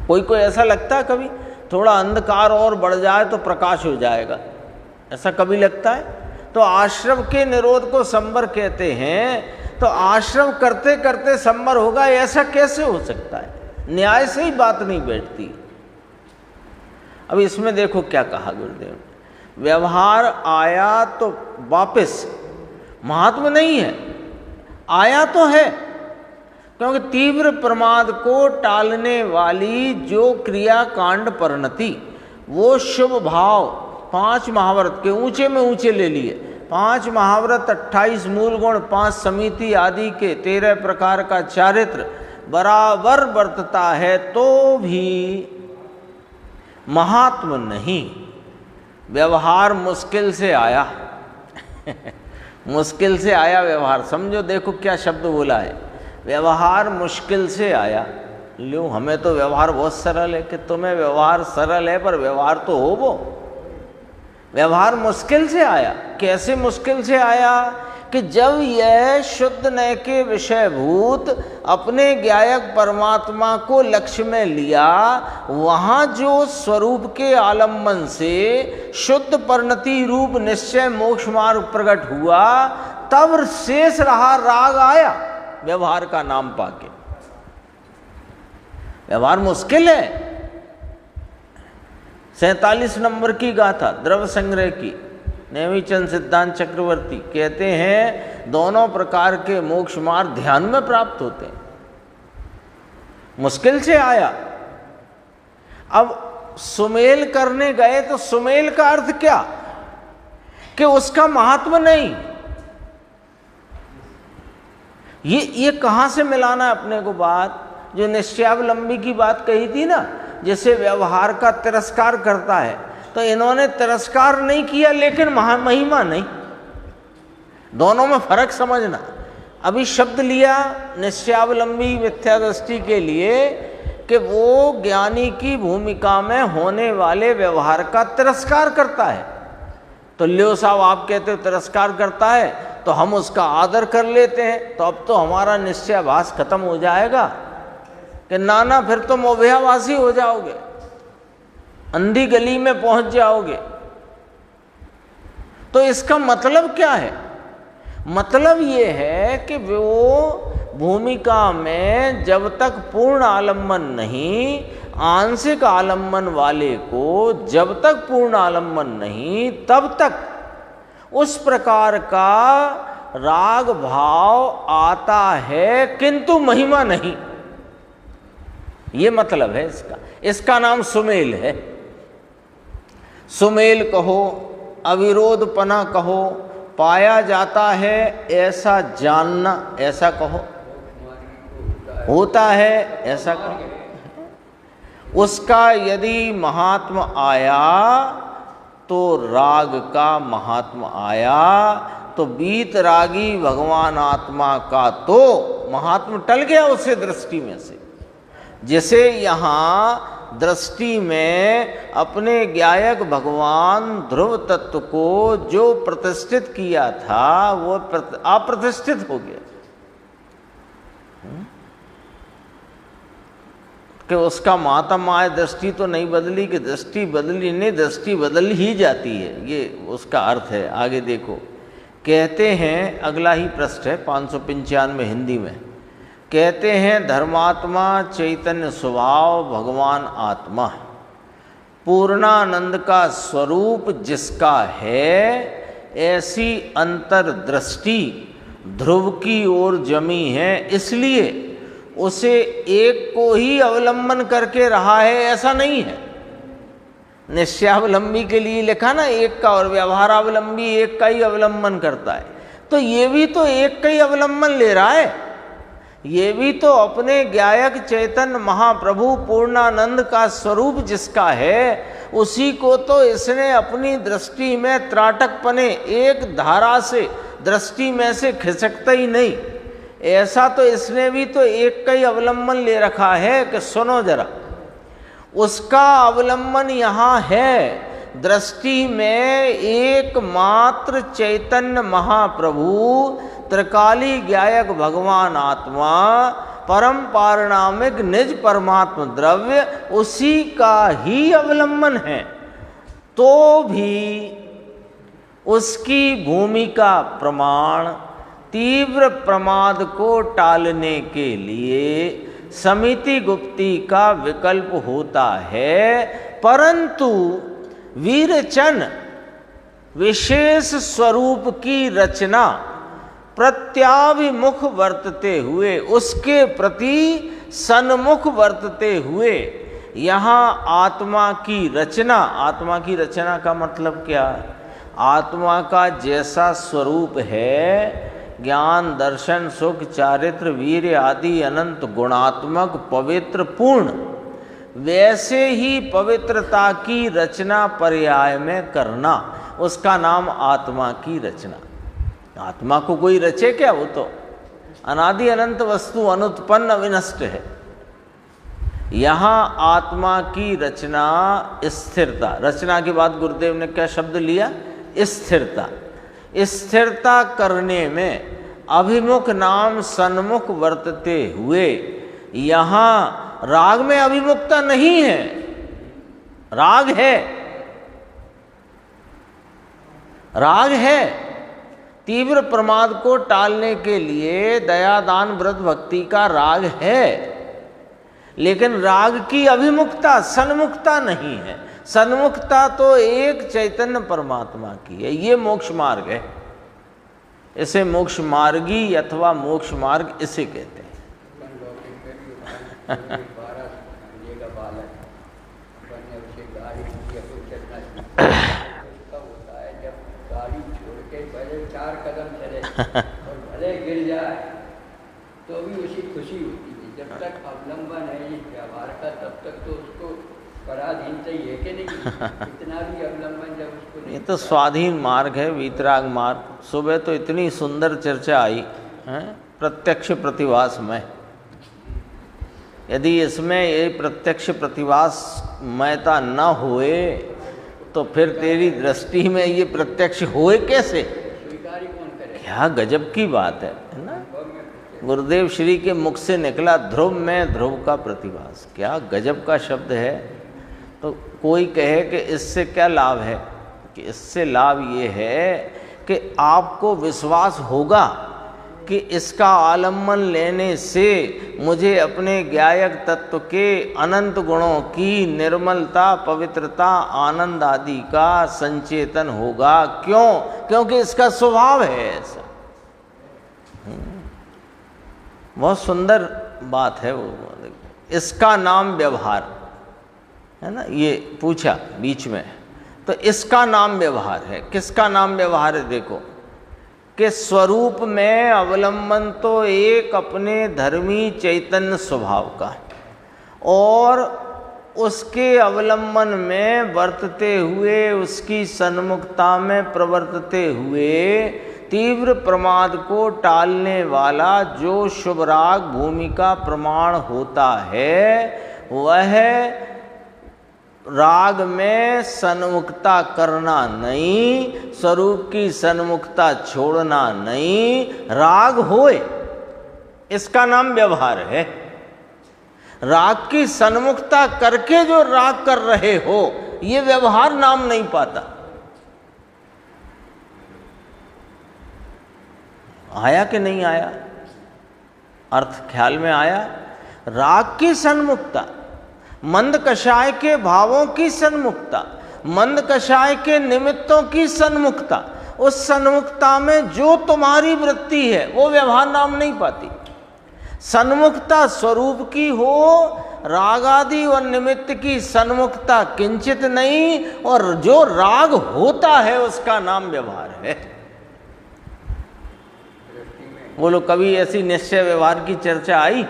[SPEAKER 1] कोई ऐसा लगता है कभी थोड़ा अंधकार और बढ़ जाए तो प्रकाश हो जाएगा, ऐसा कभी लगता है? तो आश्रव के निरोध को संवर कहते हैं, तो आश्रव करते करते संवर होगा, ऐसा कैसे हो सकता है? न्याय से ही बात नहीं बैठती। अब इसमें देखो क्या कहा गुरुदेव ने, व्यवहार आया तो वापस, महात्मा नहीं है, आया तो है, क्योंकि तीव्र प्रमाद को टालने वाली जो क्रिया कांड परिणति, वो शुभ भाव 5 महाव्रत के ऊंचे में ऊंचे ले लिए, 5 महाव्रत 28 मूल गुण 5 समिति आदि के 13 प्रकार का चारित्र बराबर बरतता है, तो भी महात्म नहीं। व्यवहार मुश्किल से आया मुश्किल से आया व्यवहार, समझो देखो क्या शब्द बोला है, व्यवहार मुश्किल से आया। लो हमें तो व्यवहार बहुत सरल है, कि तुम्हें व्यवहार सरल है पर व्यवहार तो हो वो। व्यवहार मुश्किल से आया, कैसे मुश्किल से आया? कि जब यह शुद्ध नय के विषयभूत अपने ज्ञायक परमात्मा को लक्ष्य में लिया, वहाँ जो स्वरूप के आलम्बन से शुद्ध परिणति रूप निश्चय मोक्ष मार्ग प्रकट हुआ, तब शेष रहा राग आया व्यवहार का नाम पाके। व्यवहार मुश्किल है। 47 नंबर की गाथा द्रव्य संग्रह की नेमीचंद सिद्धांत चक्रवर्ती कहते हैं, दोनों प्रकार के मोक्ष मार्ग ध्यान में प्राप्त होते हैं। मुश्किल से आया। अब सुमेल करने गए तो सुमेल का अर्थ क्या? कि उसका महात्मा नहीं। ये कहां से मिलाना है अपने को बात? जो निश्चयावलंबी की बात कही थी ना, जैसे व्यवहार का तिरस्कार करता है, तो इन्होंने तिरस्कार नहीं किया लेकिन महिमा नहीं। दोनों में फर्क समझना। अभी शब्द लिया निश्चयावलंबी मिथ्या दृष्टि के लिए कि वो ज्ञानी की भूमिका में होने वाले व्यवहार का तिरस्कार करता है, तो ल्यो साहब आप कहते हो तिरस्कार करता है तो हम उसका आदर कर लेते हैं, तो अब तो हमारा निश्चयाभास खत्म हो जाएगा कि नाना फिर तुम अभयाभासी हो जाओगे, अंधी गली में पहुंच जाओगे। तो इसका मतलब क्या है? मतलब ये है कि वो भूमिका में जब तक पूर्ण आलम्बन नहीं, आंशिक आलम्बन वाले को जब तक पूर्ण आलम्बन नहीं, तब तक उस प्रकार का राग भाव आता है, किंतु महिमा नहीं। ये मतलब है इसका। इसका नाम सुमेल है। सुमेल कहो, अविरोधपना कहो, पाया जाता है ऐसा जानना, ऐसा कहो, होता है ऐसा कहो। उसका यदि महात्म आया तो राग का महात्म आया, तो बीत रागी भगवान आत्मा का तो महात्म टल गया उससे दृष्टि में से। जैसे यहाँ दृष्टि में अपने ज्ञायक भगवान ध्रुव तत्व को जो प्रतिष्ठित किया था वो अप्रतिष्ठित हो गया, कि उसका मातम आए, दृष्टि तो नहीं बदली, कि दृष्टि बदली नहीं, दृष्टि बदल ही जाती है, ये उसका अर्थ है। आगे देखो, कहते हैं, अगला ही पृष्ठ है 595 हिंदी में, कहते हैं धर्मात्मा चैतन्य स्वभाव भगवान आत्मा, पूर्णानंद का स्वरूप जिसका है, ऐसी अंतर्दृष्टि ध्रुव की ओर जमी है, इसलिए उसे एक को ही अवलंबन करके रहा है, ऐसा नहीं है। निश्चयावलंबी के लिए लिखा ना एक का, और व्यवहारावलंबी एक का ही अवलंबन करता है, तो ये भी तो एक का ही अवलंबन ले रहा है। ये भी तो अपने ज्ञायक चैतन्य महाप्रभु पूर्णानंद का स्वरूप जिसका है, उसी को तो इसने अपनी दृष्टि में त्राटकपने एक धारा से दृष्टि में से खिसकता ही नहीं, ऐसा तो इसने भी तो एक का ही अवलंबन ले रखा है। कि सुनो जरा, उसका अवलंबन यहाँ है दृष्टि में एकमात्र चैतन्य महाप्रभु, त्रिकाली ज्ञायक भगवान आत्मा, परम पारणामिक निज परमात्म द्रव्य, उसी का ही अवलंबन है। तो भी उसकी भूमिका प्रमाण तीव्र प्रमाद को टालने के लिए समिति गुप्ती का विकल्प होता है, परंतु वीरचन विशेष स्वरूप की रचना प्रत्याभिमुख वर्तते हुए, उसके प्रति सन्मुख वर्तते हुए, यहाँ आत्मा की रचना, आत्मा की रचना का मतलब क्या? आत्मा का जैसा स्वरूप है, ज्ञान दर्शन सुख चारित्र वीर्य आदि अनंत गुणात्मक पवित्र पूर्ण, वैसे ही पवित्रता की रचना पर्याय में करना, उसका नाम आत्मा की रचना। आत्मा को कोई रचे क्या? वो तो अनादि अनंत वस्तु अनुत्पन्न अविनष्ट है। यहाँ आत्मा की रचना स्थिरता, रचना के बाद गुरुदेव ने क्या शब्द लिया? स्थिरता। स्थिरता करने में अभिमुख नाम सन्मुख वर्तते हुए, यहाँ राग में अभिमुखता नहीं है, राग है, राग है। तीव्र प्रमाद को टालने के लिए दया दान व्रत भक्ति का राग है, लेकिन राग की अभिमुखता सन्मुखता नहीं है। सन्मुखता तो एक चैतन्य परमात्मा की है। ये मोक्ष मार्ग है, इसे मोक्ष मार्गी अथवा मोक्ष मार्ग इसे कहते हैं।
[SPEAKER 2] और भले गिर जाए तो भी उसी खुशी होती है। जब तक अवलंबन है ये व्यवहार का, तब तक तो उसको पराधीन चाहिए कि नहीं। इतना भी अवलंबन जब उसको,
[SPEAKER 1] ये तो स्वाधीन मार्ग है, वीतराग मार्ग। सुबह तो इतनी सुंदर चर्चा आई है प्रत्यक्ष प्रतिभास में। यदि इसमें ये प्रत्यक्ष प्रतिभास मयता न होए तो फिर तेरी दृष्टि में ये प्रत्यक्ष होए कैसे?
[SPEAKER 2] स्वीकार ही कौन करे?
[SPEAKER 1] क्या गजब की बात है ना। गुरुदेव श्री के मुख से निकला ध्रुव में ध्रुव का प्रतिभास, क्या गजब का शब्द है। तो कोई कहे कि इससे क्या लाभ है, कि इससे लाभ ये है कि आपको विश्वास होगा कि इसका आलम्बन लेने से मुझे अपने ज्ञायक तत्व के अनंत गुणों की निर्मलता, पवित्रता, आनंद आदि का संचेतन होगा। क्यों? क्योंकि इसका स्वभाव है ऐसा। बहुत सुंदर बात है वो। इसका नाम व्यवहार है ना, ये पूछा बीच में, तो इसका नाम व्यवहार है। किसका नाम व्यवहार है? देखो कि स्वरूप में अवलंबन तो एक अपने धर्मी चैतन्य स्वभाव का, और उसके अवलंबन में वर्तते हुए, उसकी सन्मुखता में प्रवर्तते हुए तीव्र प्रमाद को टालने वाला जो शुभ राग भूमिका प्रमाण होता है, वह राग में सन्मुखता करना नहीं, स्वरूप की सन्मुखता छोड़ना नहीं, राग होए, इसका नाम व्यवहार है। राग की सन्मुखता करके जो राग कर रहे हो, ये व्यवहार नाम नहीं पाता। आया कि नहीं आया? अर्थ ख्याल में आया? राग की सन्मुखता, मंद कषाय के भावों की सन्मुखता, मंद कषाय के निमित्तों की सन्मुखता, उस सन्मुखता में जो तुम्हारी वृत्ति है वो व्यवहार नाम नहीं पाती। सन्मुखता स्वरूप की हो, राग आदि और निमित्त की सन्मुखता किंचित नहीं, और जो राग होता है उसका नाम व्यवहार है। बोलो, कभी ऐसी निश्चय व्यवहार की चर्चा आई?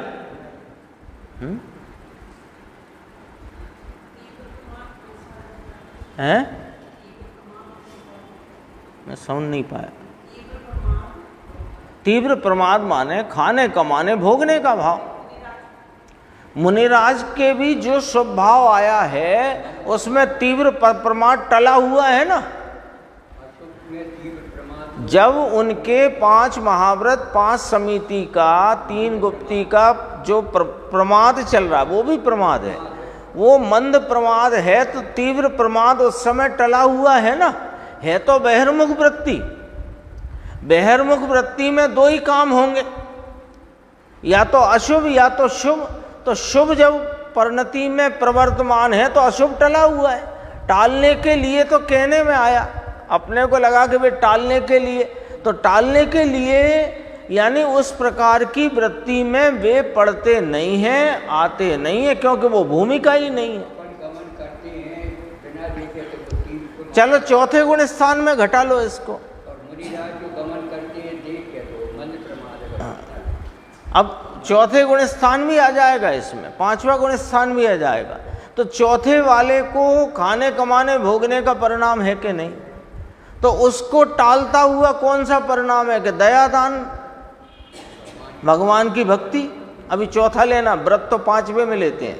[SPEAKER 1] हैं? मैं समझ नहीं पाया। तीव्र प्रमाद माने खाने कमाने भोगने का भाव। मुनिराज के भी जो स्वभाव आया है उसमें तीव्र प्रमाद टला हुआ है ना। जब उनके 5 महाव्रत, 5 समिति का, 3 गुप्ती का जो प्रमाद चल रहा है वो भी प्रमाद है, वो मंद प्रमाद है, तो तीव्र प्रमाद उस समय टला हुआ है ना। है तो बहिर्मुख वृत्ति। बहिर्मुख वृत्ति में 2 ही काम होंगे, या तो अशुभ या तो शुभ। तो शुभ जब परिणति में प्रवर्तमान है तो अशुभ टला हुआ है। टालने के लिए तो कहने में आया, अपने को लगा कि वे टालने के लिए, तो टालने के लिए यानी उस प्रकार की वृत्ति में वे पढ़ते नहीं हैं, आते नहीं हैं, क्योंकि वो भूमिका ही नहीं है।
[SPEAKER 2] गमन करते हैं बिना देखे तो
[SPEAKER 1] चलो चौथे गुण स्थान में घटा लो इसको।
[SPEAKER 2] और मुनिराज जो गमन करते हैं देख के तो मंद प्रमाद है।
[SPEAKER 1] अब चौथे गुण स्थान भी आ जाएगा इसमें, 5वां गुण स्थान भी आ जाएगा। तो चौथे वाले को खाने कमाने भोगने का परिणाम है कि नहीं? तो उसको टालता हुआ कौन सा परिणाम है कि दयादान, भगवान की भक्ति। अभी चौथा लेना, व्रत तो 5वें में लेते हैं।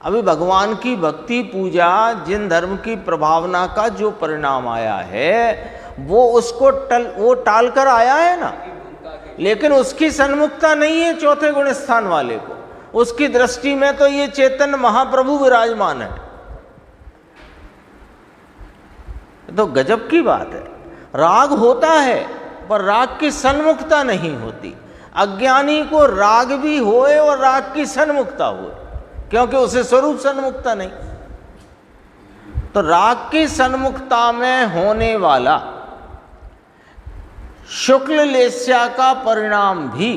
[SPEAKER 1] अभी भगवान की भक्ति पूजा, जिन धर्म की प्रभावना का जो परिणाम आया है वो उसको टाल कर आया है ना। लेकिन उसकी सन्मुखता नहीं है चौथे गुण स्थान वाले को। उसकी दृष्टि में तो ये चैतन्य महाप्रभु विराजमान है। तो गजब की बात है। राग होता है पर राग की सन्मुखता नहीं होती। अज्ञानी को राग भी होए और राग की सन्मुखता होए, क्योंकि उसे स्वरूप सन्मुखता नहीं। तो राग की सन्मुखता में होने वाला शुक्ल लेस्या का परिणाम भी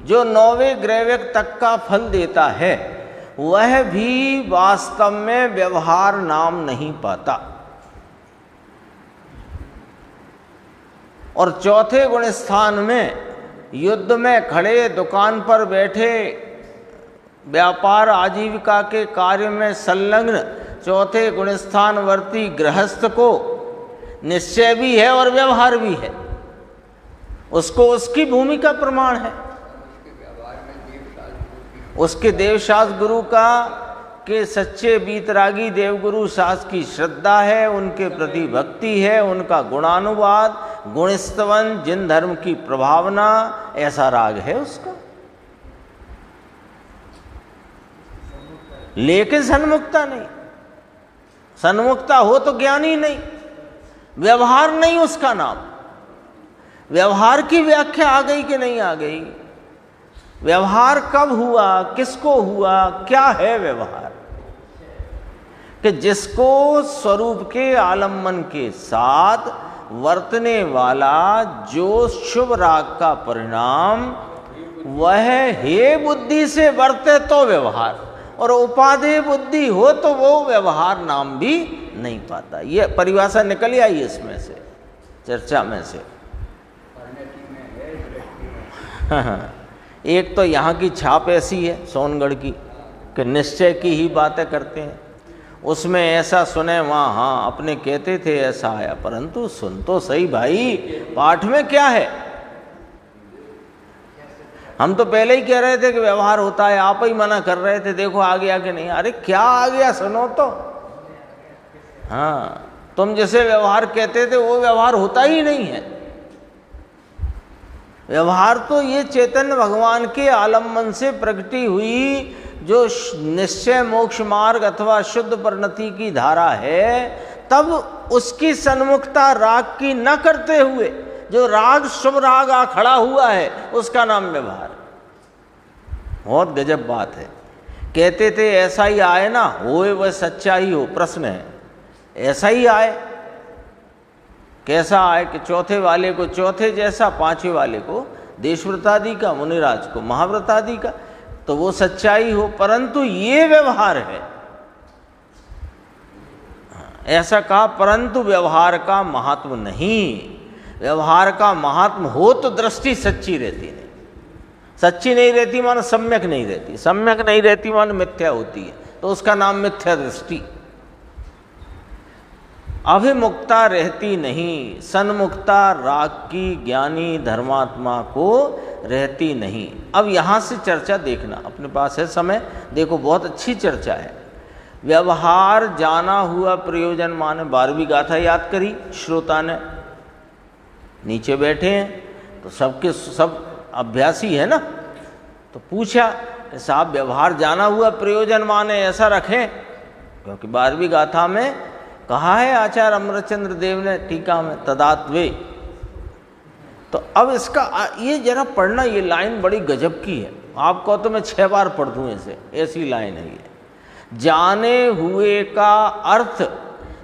[SPEAKER 1] जो 9वें ग्रैविक तक का फल देता है, वह भी वास्तव में व्यवहार नाम नहीं पाता। और चौथे गुण स्थान में युद्ध में खड़े, दुकान पर बैठे, व्यापार आजीविका के कार्य में संलग्न चौथे गुण स्थानवर्ती गृहस्थ को निश्चय भी है और व्यवहार भी है। उसको उसकी भूमिका प्रमाण है। उसके देवशास्त्र गुरु का के सच्चे बीतरागी देवगुरु शास्त्र की श्रद्धा है, उनके प्रति भक्ति है, उनका गुणानुवाद, गुणस्तवन, जिन धर्म की प्रभावना, ऐसा राग है उसका। लेकिन सन्मुखता नहीं। सन्मुखता हो तो ज्ञानी नहीं, व्यवहार नहीं उसका नाम। व्यवहार की व्याख्या आ गई कि नहीं आ गई? व्यवहार कब हुआ, किसको हुआ, क्या है व्यवहार? कि जिसको स्वरूप के आलम्बन के साथ वर्तने वाला जो शुभ राग का परिणाम वह हे बुद्धि से वर्ते तो व्यवहार, और उपादेय बुद्धि हो तो वो व्यवहार नाम भी नहीं पाता। ये परिभाषा निकल आई इसमें से, चर्चा में से। एक तो यहाँ की छाप ऐसी है सोनगढ़ की कि निश्चय की ही बातें करते हैं, उसमें ऐसा सुने वहाँ हाँ अपने कहते थे ऐसा आया, परंतु सुन तो सही भाई, पाठ में क्या है? हम तो पहले ही कह रहे थे कि व्यवहार होता है, आप ही मना कर रहे थे, देखो आ गया कि नहीं। अरे क्या आ गया, सुनो तो। हाँ, तुम जैसे व्यवहार कहते थे वो व्यवहार होता ही नहीं है। व्यवहार तो ये चैतन्य भगवान के आलम्बन से प्रकटी हुई जो निश्चय मोक्ष मार्ग अथवा शुद्ध परिणति की धारा है, तब उसकी सन्मुखता राग की न करते हुए जो राग शुभ राग आ खड़ा हुआ है उसका नाम व्यवहार। बहुत गजब बात है। कहते थे ऐसा ही आए ना, होए वह सच्चा ही हो। प्रश्न है ऐसा ही आए, कैसा आए कि चौथे वाले को चौथे जैसा, पांचवें वाले को देशव्रतादि का, मुनिराज को महाव्रतादि का, तो वो सच्चाई हो, परंतु ये व्यवहार है। ऐसा कहा, परंतु व्यवहार का महात्म नहीं। व्यवहार का महात्म हो तो दृष्टि सच्ची रहती नहीं, सच्ची नहीं रहती मान सम्यक नहीं रहती, सम्यक नहीं रहती मान मिथ्या होती है, तो उसका नाम मिथ्या दृष्टि। अभिमुक्ता रहती नहीं, सन्मुक्ता राग की ज्ञानी धर्मात्मा को रहती नहीं। अब यहाँ से चर्चा देखना, अपने पास है समय, देखो बहुत अच्छी चर्चा है। व्यवहार जाना हुआ प्रयोजन माने 12वीं गाथा याद करी श्रोता ने, नीचे बैठे हैं तो सबके सब अभ्यासी है ना, तो पूछा कि साहब व्यवहार जाना हुआ प्रयोजन माने ऐसा रखें, क्योंकि 12वीं गाथा में कहा है आचार्य अमृतचंद्र देव ने टीका में तदात्वे। तो अब इसका ये जरा पढ़ना, ये लाइन बड़ी गजब की है। आपको तो मैं 6 बार पढ़ दूं ऐसे, ऐसी लाइन है ये। जाने हुए का अर्थ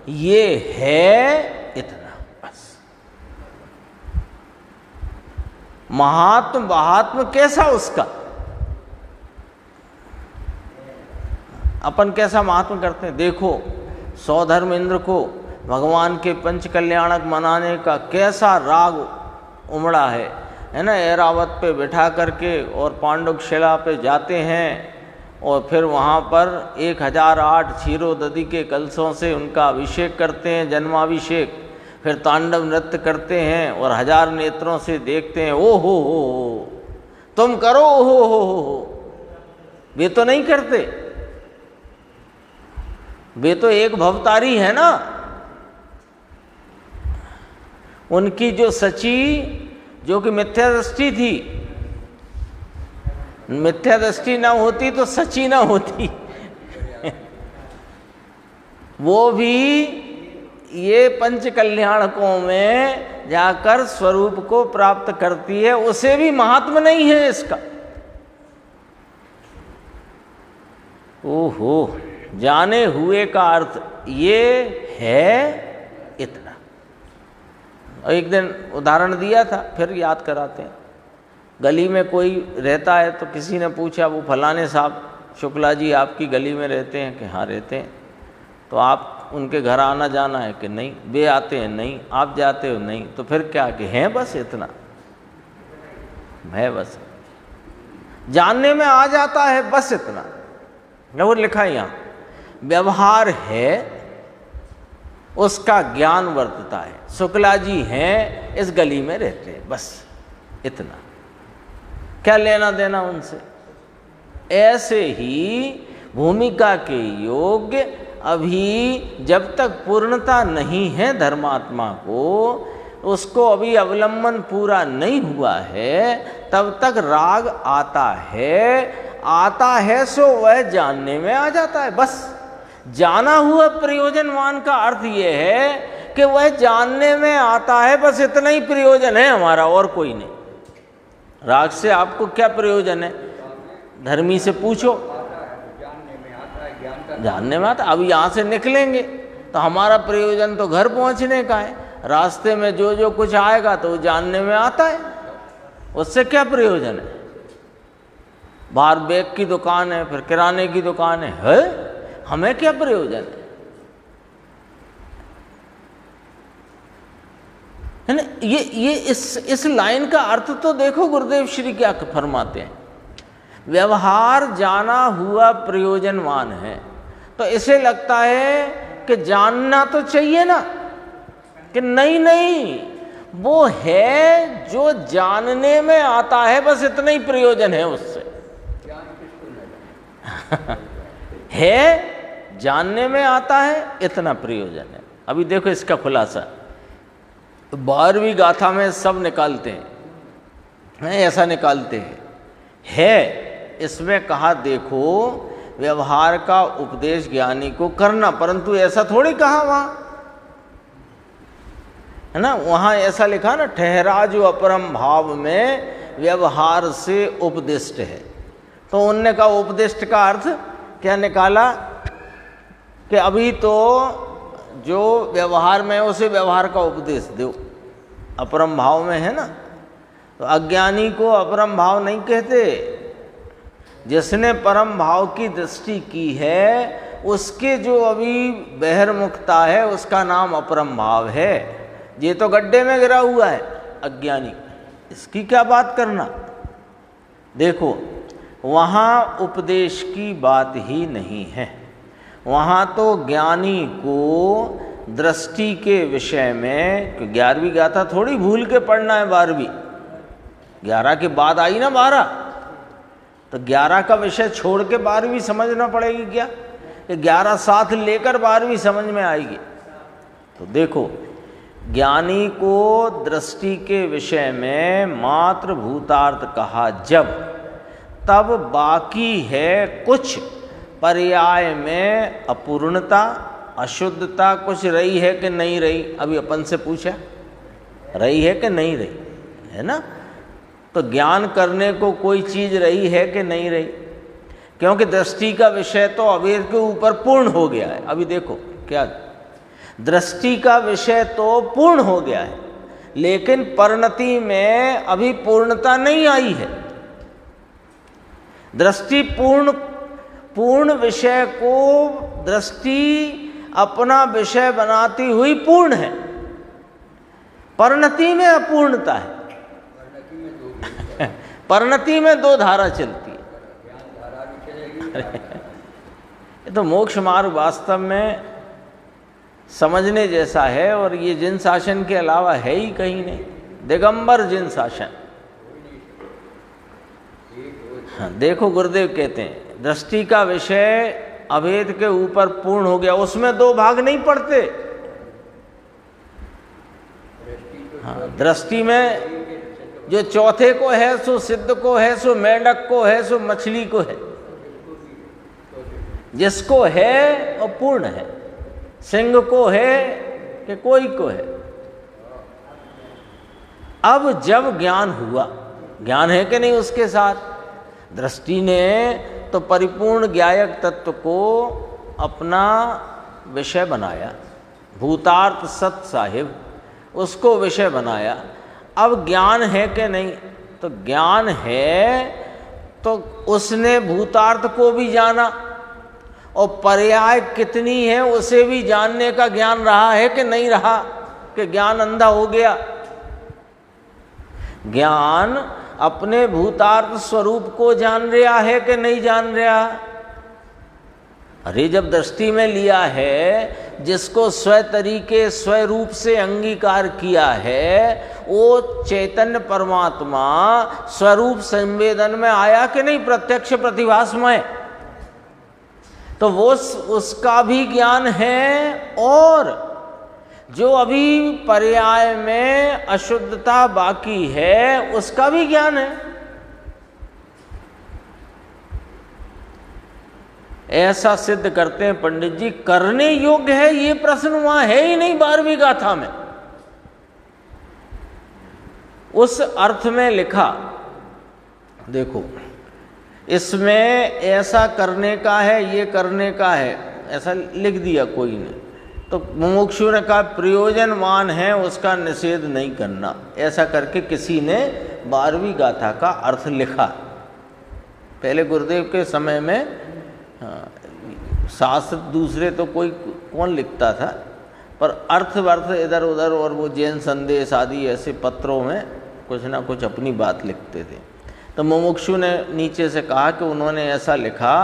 [SPEAKER 1] ये है इतना, बस। महात्म बहात्म कैसा उसका, अपन कैसा महात्म करते हैं। देखो सौधर्म इंद्र को भगवान के पंच कल्याणक मनाने का कैसा राग उमड़ा है ना। ऐरावत पे बिठा करके और पांडुक शिला पे जाते हैं, और फिर वहाँ पर 1008 क्षीरोदधि के कलशों से उनका अभिषेक करते हैं, जन्माभिषेक। फिर तांडव नृत्य करते हैं और 1000 नेत्रों से देखते हैं। ओ हो, तुम करो, ओ हो। वे तो नहीं करते, वे तो एक भवतारी है ना। उनकी जो सची, जो कि मिथ्या दृष्टि थी, मिथ्या दृष्टि ना होती तो सची ना होती। वो भी ये पंच कल्याणकों में जाकर स्वरूप को प्राप्त करती है, उसे भी महात्म नहीं है इसका। ओहो, जाने हुए का अर्थ ये है इतना। एक दिन उदाहरण दिया था, फिर याद कराते हैं। गली में कोई रहता है तो किसी ने पूछा, वो फलाने साहब शुक्ला जी आपकी गली में रहते हैं? कि हाँ रहते हैं। तो आप उनके घर आना जाना है? कि नहीं। वे आते हैं? नहीं। आप जाते हो? नहीं। तो फिर क्या कि हैं बस इतना है, बस जानने में आ जाता है, बस इतना। वो लिखा है यहाँ, व्यवहार है उसका ज्ञान वर्तता है। शुक्ला जी हैं, इस गली में रहते हैं, बस इतना। क्या लेना देना उनसे। ऐसे ही भूमिका के योग्य अभी जब तक पूर्णता नहीं है धर्मात्मा को, उसको अभी अवलंबन पूरा नहीं हुआ है, तब तक राग आता है सो वह जानने में आ जाता है। बस जाना हुआ प्रयोजनवान का अर्थ यह है कि वह जानने में आता है, बस इतना ही प्रयोजन है हमारा, और कोई नहीं। राग से आपको क्या प्रयोजन है? धर्मी से पूछो, जानने में आता। अब यहाँ से निकलेंगे तो हमारा प्रयोजन तो घर पहुँचने का है, रास्ते में जो जो कुछ आएगा तो जानने में आता है, उससे क्या प्रयोजन है? बाहर बैग की दुकान है, फिर किराने की दुकान है, हमें क्या प्रयोजन है ना? ये इस लाइन का अर्थ तो देखो गुरुदेव श्री क्या फरमाते हैं। व्यवहार जाना हुआ प्रयोजनवान है, तो इसे लगता है कि जानना तो चाहिए ना, कि नहीं वो है जो जानने में आता है, बस इतना ही प्रयोजन है उससे। है जानने में आता है, इतना प्रयोजन है। अभी देखो इसका खुलासा 12वीं गाथा में सब निकालते हैं, ऐसा निकालते हैं। है इसमें कहा देखो व्यवहार का उपदेश ज्ञानी को करना, परंतु ऐसा थोड़ी कहा वहां, है ना? वहां ऐसा लिखा ना, ठहरा जो अपरम भाव में व्यवहार से उपदिष्ट है। तो उनने कहा उपदिष्ट का अर्थ क्या निकाला कि अभी तो जो व्यवहार में उसे व्यवहार का उपदेश दो, अपरम भाव में है ना। तो अज्ञानी को अपरम भाव नहीं कहते, जिसने परम भाव की दृष्टि की है उसके जो अभी बहिर्मुखता है उसका नाम अपरम भाव है। ये तो गड्ढे में गिरा हुआ है अज्ञानी, इसकी क्या बात करना। देखो वहाँ उपदेश की बात ही नहीं है, वहाँ तो ज्ञानी को दृष्टि के विषय में, 11वीं गाथा थोड़ी भूल के पढ़ना है, 12वीं 11 के बाद आई ना 12, तो 11 का विषय छोड़ के 12वीं समझना पड़ेगी क्या? कि 11 साथ लेकर 12वीं समझ में आएगी। तो देखो ज्ञानी को दृष्टि के विषय में मात्र भूतार्थ कहा जब, तब बाकी है कुछ पर्याय में अपूर्णता, अशुद्धता कुछ रही है कि नहीं रही। अभी अपन से पूछा रही है कि नहीं रही, है ना? तो ज्ञान करने को कोई चीज रही है कि नहीं रही, क्योंकि दृष्टि का विषय तो अवेद के ऊपर पूर्ण हो गया है। अभी देखो क्या, दृष्टि का विषय तो पूर्ण हो गया है, लेकिन परिणति में अभी पूर्णता नहीं आई है। दृष्टि पूर्ण विषय को दृष्टि अपना विषय बनाती हुई पूर्ण है, परिणति में अपूर्णता है। परिणति में दो धारा चलती है। ये तो मोक्ष मार्ग वास्तव में समझने जैसा है, और ये जिन शासन के अलावा है ही कहीं नहीं, दिगंबर जिन शासन। हाँ, देखो गुरुदेव कहते हैं दृष्टि का विषय अभेद के ऊपर पूर्ण हो गया, उसमें दो भाग नहीं पड़ते। हाँ, दृष्टि में जो चौथे को है सो सिद्ध को है, सो मेंढक को है, सो मछली को है। जिसको है वो पूर्ण है, सिंह को है कि कोई को है। अब जब ज्ञान हुआ, ज्ञान है कि नहीं उसके साथ, दृष्टि ने तो परिपूर्ण ज्ञायक तत्व को अपना विषय बनाया, भूतार्थ सत साहिब उसको विषय बनाया। अब ज्ञान है कि नहीं, तो ज्ञान है तो उसने भूतार्थ को भी जाना, और पर्याय कितनी है उसे भी जानने का ज्ञान रहा है कि नहीं रहा, कि ज्ञान अंधा हो गया। ज्ञान अपने भूतार्थ स्वरूप को जान रहा है कि नहीं जान रहा। अरे जब दृष्टि में लिया है, जिसको स्व तरीके स्व रूप से अंगीकार किया है, वो चैतन्य परमात्मा स्वरूप संवेदन में आया कि नहीं, प्रत्यक्ष प्रतिभासमय। तो वो उसका भी ज्ञान है, और जो अभी पर्याय में अशुद्धता बाकी है उसका भी ज्ञान है। ऐसा सिद्ध करते हैं पंडित जी। करने योग्य है ये प्रश्न वहां है ही नहीं 12वीं गाथा में। उस अर्थ में लिखा, देखो इसमें ऐसा करने का है, ये करने का है, ऐसा लिख दिया कोई ने, तो मुमुक्षु ने कहा प्रयोजनवान है उसका निषेध नहीं करना, ऐसा करके किसी ने 12वीं गाथा का अर्थ लिखा। पहले गुरुदेव के समय में शास्त्र दूसरे तो कोई कौन लिखता था, पर अर्थ वर्थ इधर उधर और वो जैन संदेश आदि ऐसे पत्रों में कुछ ना कुछ अपनी बात लिखते थे। तो मुमुक्षु ने नीचे से कहा कि उन्होंने ऐसा लिखा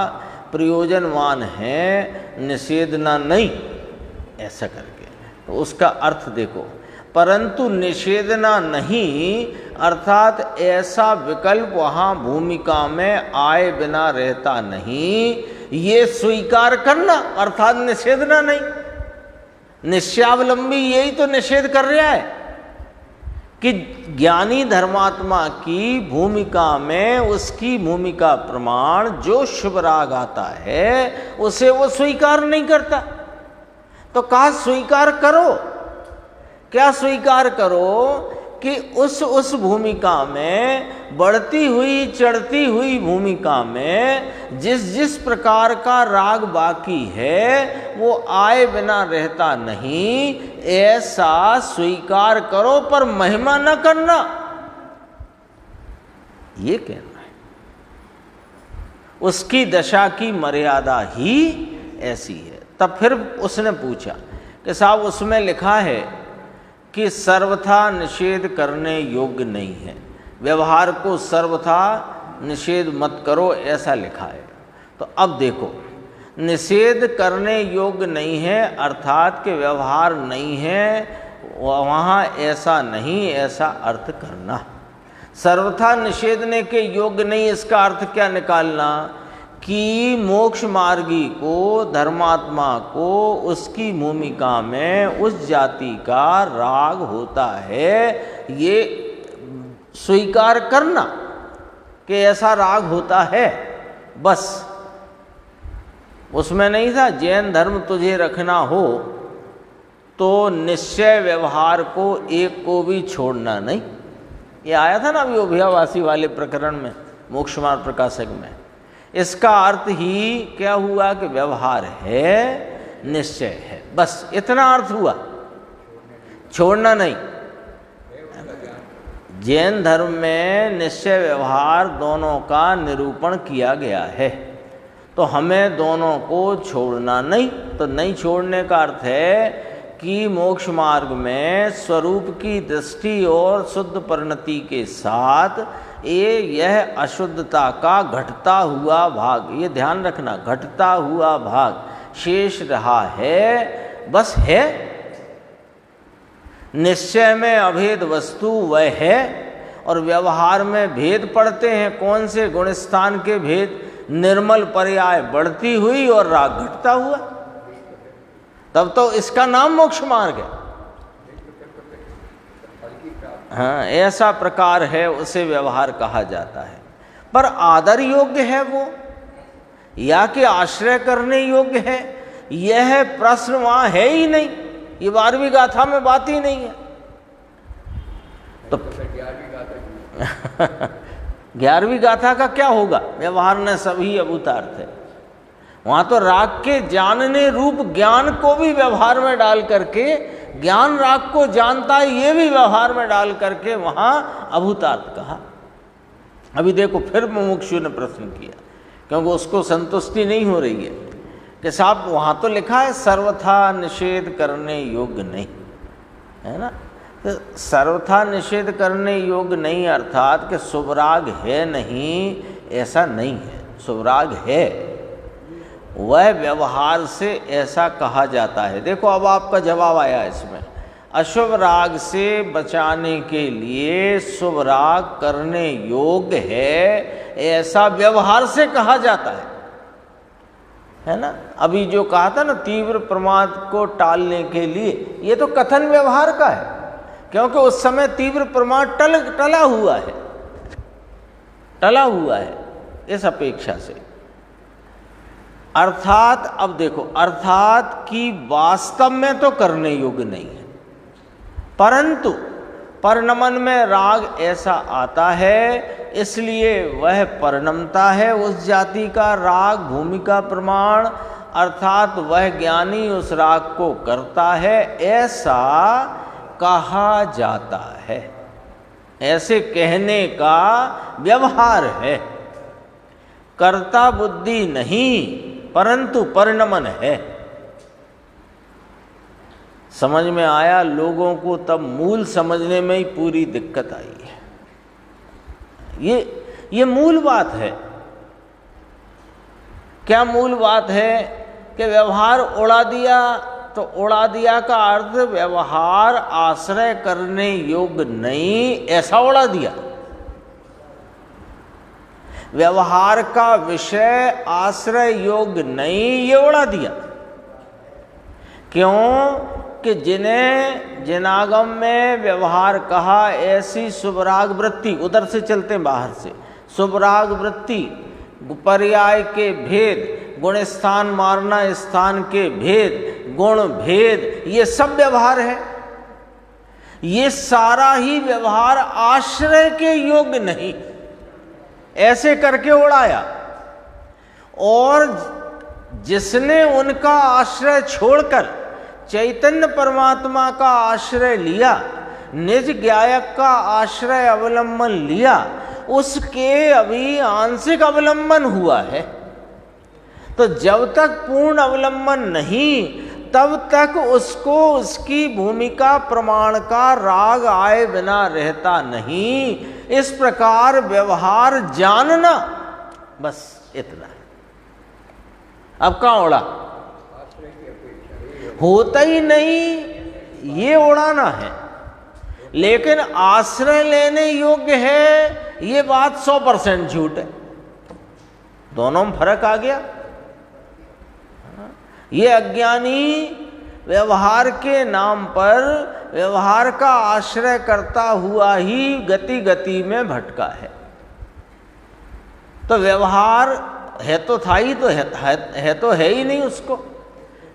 [SPEAKER 1] प्रयोजनवान है निषेधना नहीं, ऐसा करके। तो उसका अर्थ देखो, परंतु निषेधना नहीं अर्थात ऐसा विकल्प वहाँ भूमिका में आए बिना रहता नहीं, ये स्वीकार करना अर्थात निषेधना नहीं। निश्चयावलंबी यही तो निषेध कर रहा है कि ज्ञानी धर्मात्मा की भूमिका में उसकी भूमिका प्रमाण जो शुभ राग आता है उसे वो स्वीकार नहीं करता। तो कहा स्वीकार करो, क्या स्वीकार करो कि उस भूमिका में बढ़ती हुई चढ़ती हुई भूमिका में जिस जिस प्रकार का राग बाकी है वो आए बिना रहता नहीं, ऐसा स्वीकार करो पर महिमा न करना, ये कहना है। उसकी दशा की मर्यादा ही ऐसी है। तब फिर उसने पूछा कि साहब उसमें लिखा है कि सर्वथा निषेध करने योग्य नहीं है, व्यवहार को सर्वथा निषेध मत करो, ऐसा लिखा है। तो अब देखो, निषेध करने योग्य नहीं है अर्थात कि व्यवहार नहीं है वहाँ, ऐसा नहीं, ऐसा अर्थ करना। सर्वथा निषेधने के योग्य नहीं, इसका अर्थ क्या निकालना कि मोक्ष मार्गी को, धर्मात्मा को उसकी भूमिका में उस जाति का राग होता है, ये स्वीकार करना कि ऐसा राग होता है। बस उसमें नहीं था जैन धर्म तुझे रखना हो तो निश्चय व्यवहार को एक को भी छोड़ना नहीं। ये आया था ना अभी अभ्यावासी वाले प्रकरण में, मोक्ष मार्ग प्रकाशक में। इसका अर्थ ही क्या हुआ कि व्यवहार है, निश्चय है, बस इतना अर्थ हुआ, छोड़ना नहीं। जैन धर्म में निश्चय व्यवहार दोनों का निरूपण किया गया है, तो हमें दोनों को छोड़ना नहीं। तो नहीं छोड़ने का अर्थ है कि मोक्ष मार्ग में स्वरूप की दृष्टि और शुद्ध परिणति के साथ यह अशुद्धता का घटता हुआ भाग, ये ध्यान रखना, घटता हुआ भाग शेष रहा है, बस है। निश्चय में अभेद वस्तु वह है और व्यवहार में भेद पड़ते हैं। कौन से गुण स्थान के भेद? निर्मल पर्याय बढ़ती हुई और राग घटता हुआ, तब तो इसका नाम मोक्ष मार्ग है। हाँ, ऐसा प्रकार है, उसे व्यवहार कहा जाता है। पर आदर योग्य है वो या कि आश्रय करने योग्य है, यह प्रश्न वहां है ही नहीं। ये 12वीं गाथा में बात ही नहीं है। तो 11वीं गाथा का क्या होगा? व्यवहार न सभी अभूतार्थ है। वहां तो राग के जानने रूप ज्ञान को भी व्यवहार में डाल करके, ज्ञान राग को जानता है ये भी व्यवहार में डाल करके वहां अभूतार्थ कहा। अभी देखो फिर मुमुक्षु ने प्रश्न किया, क्योंकि उसको संतुष्टि नहीं हो रही है कि साहब वहां तो लिखा है सर्वथा निषेध करने योग्य नहीं, है ना। तो सर्वथा निषेध करने योग्य नहीं अर्थात कि शुभराग है नहीं, ऐसा नहीं है। शुभराग है, वह व्यवहार से ऐसा कहा जाता है। देखो अब आपका जवाब आया इसमें, अशुभ राग से बचाने के लिए शुभ राग करने योग्य है, ऐसा व्यवहार से कहा जाता है। है ना। अभी जो कहा था ना तीव्र प्रमाद को टालने के लिए, ये तो कथन व्यवहार का है, क्योंकि उस समय तीव्र प्रमाद टला हुआ है इस अपेक्षा से। अर्थात अब देखो, अर्थात कि वास्तव में तो करने योग्य नहीं है, परंतु परिणमन में राग ऐसा आता है, इसलिए वह परिणमता है उस जाति का राग भूमिका प्रमाण, अर्थात वह ज्ञानी उस राग को करता है, ऐसा कहा जाता है। ऐसे कहने का व्यवहार है, कर्ता बुद्धि नहीं परंतु परिणमन है। समझ में आया? लोगों को तब मूल समझने में ही पूरी दिक्कत आई है। ये मूल बात है। क्या मूल बात है? कि व्यवहार उड़ा दिया, तो उड़ा दिया का अर्थ व्यवहार आश्रय करने योग्य नहीं, ऐसा उड़ा दिया। व्यवहार का विषय आश्रय योग्य नहीं, ये उड़ा दिया। क्यों? कि जिन्हें जिनागम में व्यवहार कहा, ऐसी शुभराग वृत्ति, उधर से चलते हैं बाहर से, शुभराग वृत्ति, पर्याय के भेद, गुण स्थान मारना स्थान के भेद, गुण भेद, ये सब व्यवहार है। ये सारा ही व्यवहार आश्रय के योग्य नहीं, ऐसे करके उड़ाया। और जिसने उनका आश्रय छोड़कर चैतन्य परमात्मा का आश्रय लिया, निज ज्ञायक का आश्रय अवलंबन लिया, उसके अभी आंशिक अवलंबन हुआ है। तो जब तक पूर्ण अवलंबन नहीं, तब तक उसको उसकी भूमिका प्रमाण का राग आए बिना रहता नहीं। इस प्रकार व्यवहार जानना, बस इतना है। अब कहाँ उड़ा? होता ही नहीं, ये उड़ाना है। लेकिन आश्रय लेने योग्य है, ये बात 100% झूठ है। दोनों में फर्क आ गया। ये अज्ञानी व्यवहार के नाम पर व्यवहार का आश्रय करता हुआ ही गति गति में भटका है। तो व्यवहार है तो था ही, तो है ही नहीं उसको।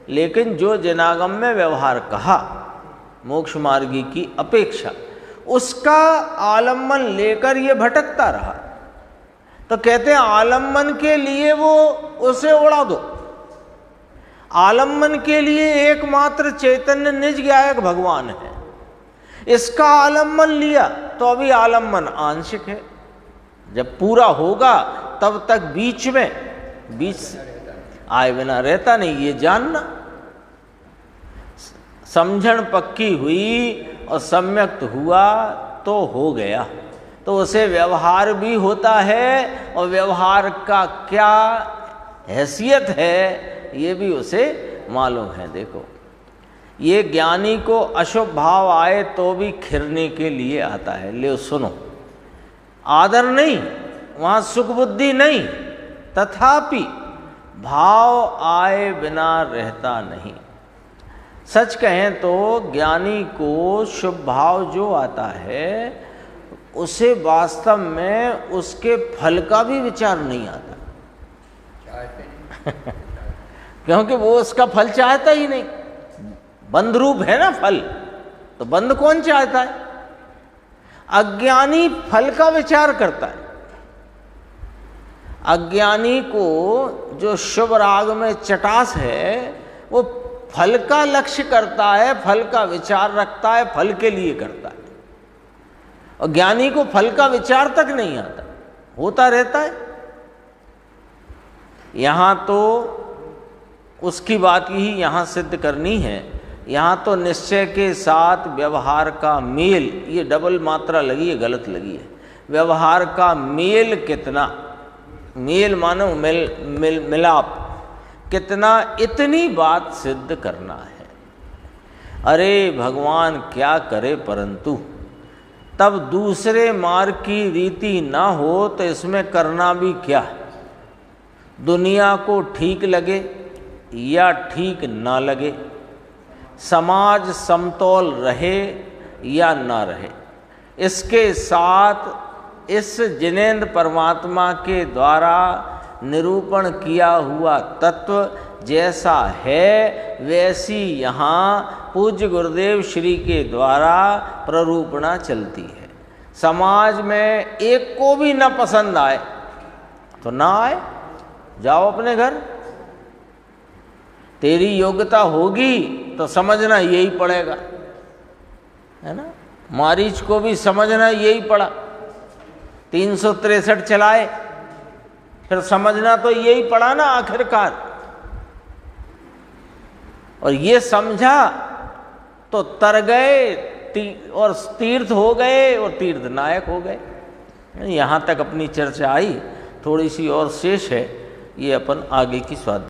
[SPEAKER 1] लेकिन जो जिनागम में व्यवहार कहा मोक्ष मार्गी की अपेक्षा, उसका आलम्बन लेकर ये भटकता रहा। तो कहते हैं आलम्बन के लिए वो उसे उड़ा दो। आलम्बन के लिए एकमात्र चैतन्य निज ज्ञायक भगवान है। इसका आलम्बन लिया तो अभी आलम्बन आंशिक है। जब पूरा होगा तब तक बीच आए बिना रहता नहीं, ये जानना। समझण पक्की हुई और सम्यक हुआ तो हो गया, तो उसे व्यवहार भी होता है, और व्यवहार का क्या हैसियत है ये भी उसे मालूम है। देखो, ये ज्ञानी को अशुभ भाव आए तो भी खिरने के लिए आता है। ले सुनो, आदर नहीं, वहाँ सुख बुद्धि नहीं, तथापि भाव आए बिना रहता नहीं। सच कहें तो ज्ञानी को शुभ भाव जो आता है, उसे वास्तव में उसके फल का भी विचार नहीं आता। क्योंकि वो उसका फल चाहता ही नहीं। बंध रूप है ना फल, तो बंध कौन चाहता है? अज्ञानी फल का विचार करता है। अज्ञानी को जो शुभ राग में चटास है, वो फल का लक्ष्य करता है, फल का विचार रखता है, फल के लिए करता है। और ज्ञानी को फल का विचार तक नहीं आता, होता रहता है। यहाँ तो उसकी बात ही यहाँ सिद्ध करनी है। यहाँ तो निश्चय के साथ व्यवहार का मेल, ये डबल मात्रा लगी है, गलत लगी है। व्यवहार का मेल कितना, मेल मानो मिलाप कितना, इतनी बात सिद्ध करना है। अरे भगवान क्या करे, परंतु तब दूसरे मार्ग की रीति ना हो तो इसमें करना भी क्या। दुनिया को ठीक लगे या ठीक ना लगे, समाज समतोल रहे या ना रहे, इसके साथ इस जिनेंद्र परमात्मा के द्वारा निरूपण किया हुआ तत्व जैसा है वैसी यहाँ पूज्य गुरुदेव श्री के द्वारा प्ररूपणा चलती है। समाज में एक को भी न पसंद आए तो ना आए, जाओ अपने घर। तेरी योग्यता होगी तो समझना यही पड़ेगा, है ना। मारीच को भी समझना यही पड़ा, 363 चलाए, फिर समझना तो यही पड़ा ना आखिरकार। और ये समझा तो तर गए और तीर्थ हो गए और तीर्थ नायक हो गए। यहाँ तक अपनी चर्चा आई, थोड़ी सी और शेष है, ये अपन आगे की स्वाध्याय